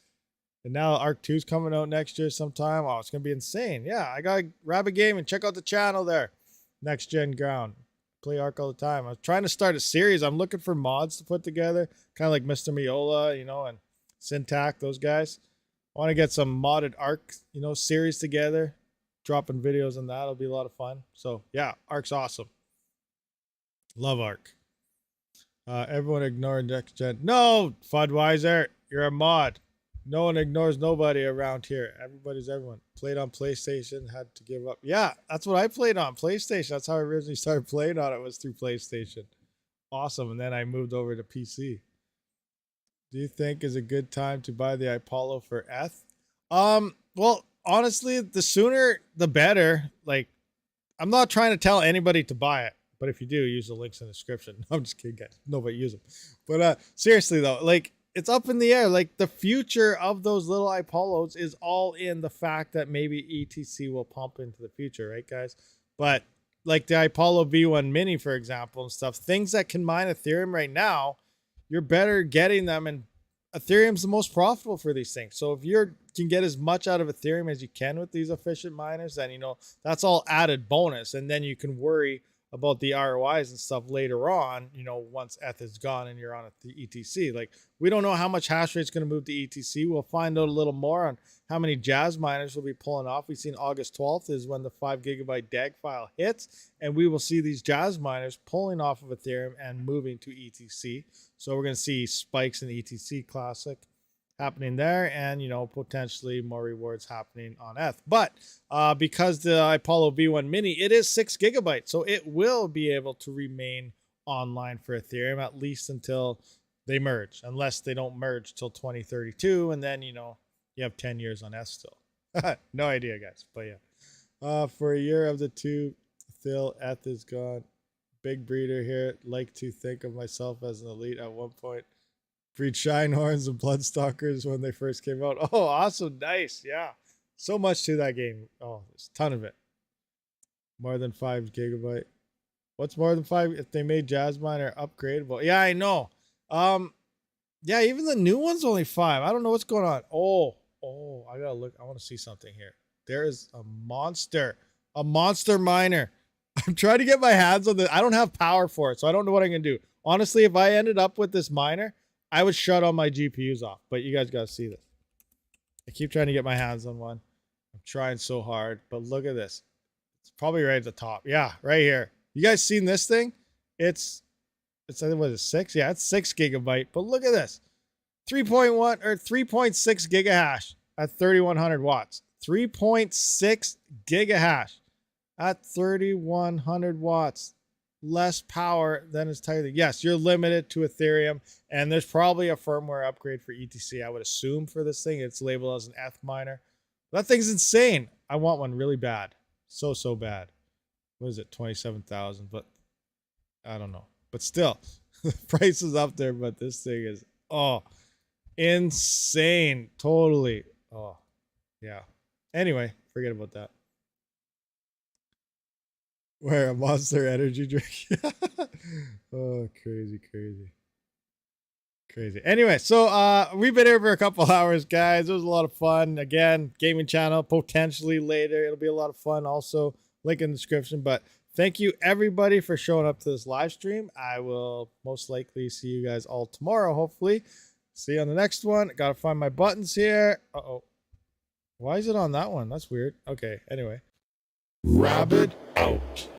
and now Ark 2 is coming out next year sometime. Oh, it's gonna be insane. Yeah, I got Rabid Gaming. Check out the channel there. Next gen ground. Play Ark all the time. I was trying to start a series. I'm looking for mods to put together, kind of like Mr. Miola, and Syntac, those guys. I want to get some modded Ark, series together. Dropping videos on that. It'll be a lot of fun. So yeah, Ark's awesome. Love Ark. Everyone ignore next gen. No, Fudweiser, you're a mod. No one ignores nobody around here. Everybody's everyone. Played on PlayStation, had to give up. Yeah, that's what I played on, PlayStation. That's how I originally started playing on it, was through PlayStation. Awesome. And then I moved over to PC. Do you think is a good time to buy the Apollo for ETH? Well, honestly, the sooner the better. Like, I'm not trying to tell anybody to buy it, but if you do, use the links in the description. I'm just kidding, guys. Nobody use them. But seriously though, like, it's up in the air. Like, the future of those little Apollos is all in the fact that maybe ETC will pump into the future, right, guys? But like the Apollo V1 Mini, for example, and stuff, things that can mine Ethereum right now, you're better getting them, and Ethereum's the most profitable for these things. So if you can get as much out of Ethereum as you can with these efficient miners, then that's all added bonus, and then you can worry about the ROIs and stuff later on, once ETH is gone and you're on the ETC. Like, we don't know how much hash rate is going to move to ETC. We'll find out a little more on how many Jazz miners will be pulling off. We've seen August 12th is when the 5 GB DAG file hits, and we will see these Jazz miners pulling off of Ethereum and moving to ETC. So we're going to see spikes in the ETC Classic happening there, and potentially more rewards happening on ETH. But because the Apollo V1 Mini, it is 6 GB, so it will be able to remain online for Ethereum at least until they merge, unless they don't merge till 2032, and then you have 10 years on ETH still. No idea, guys, but yeah. For a year of the two, still ETH is gone. Big breeder here. Like to think of myself as an elite at one point. Breed Shinehorns and Bloodstalkers when they first came out. Oh, awesome. Nice. Yeah. So much to that game. Oh, there's a ton of it. More than 5 GB. What's more than 5? If they made Jazzminer upgradable. Yeah, I know. Yeah, even the new one's only 5. I don't know what's going on. Oh, I gotta look. I want to see something here. There is a monster miner. I'm trying to get my hands on the. I don't have power for it, so I don't know what I'm gonna do. Honestly, if I ended up with this miner, I would shut all my GPUs off. But you guys gotta see this. I keep trying to get my hands on one. I'm trying so hard, but look at this. It's probably right at the top. Yeah, right here. You guys seen this thing? It's I think, what is it, 6? Yeah, it's 6 GB. But look at this. 3.1 or 3.6 gigahash at 3100 watts. 3.6 gigahash at 3,100 watts. Less power than its title. Yes, you're limited to Ethereum, and there's probably a firmware upgrade for ETC, I would assume, for this thing. It's labeled as an ETH miner. That thing's insane. I want one really bad. So bad. What is it? 27,000, but I don't know. But still, the price is up there, but this thing is, oh, insane. Totally. Oh, yeah. Anyway, forget about that. Where a Monster energy drink. Oh, crazy. Anyway, so we've been here for a couple hours, guys. It was a lot of fun. Again, gaming channel potentially later. It'll be a lot of fun. Also, link in the description. But thank you everybody for showing up to this live stream. I will most likely see you guys all tomorrow, hopefully. See you on the next one. Gotta find my buttons here. Uh-oh. Why is it on that one? That's weird. Okay, anyway. Rabid out.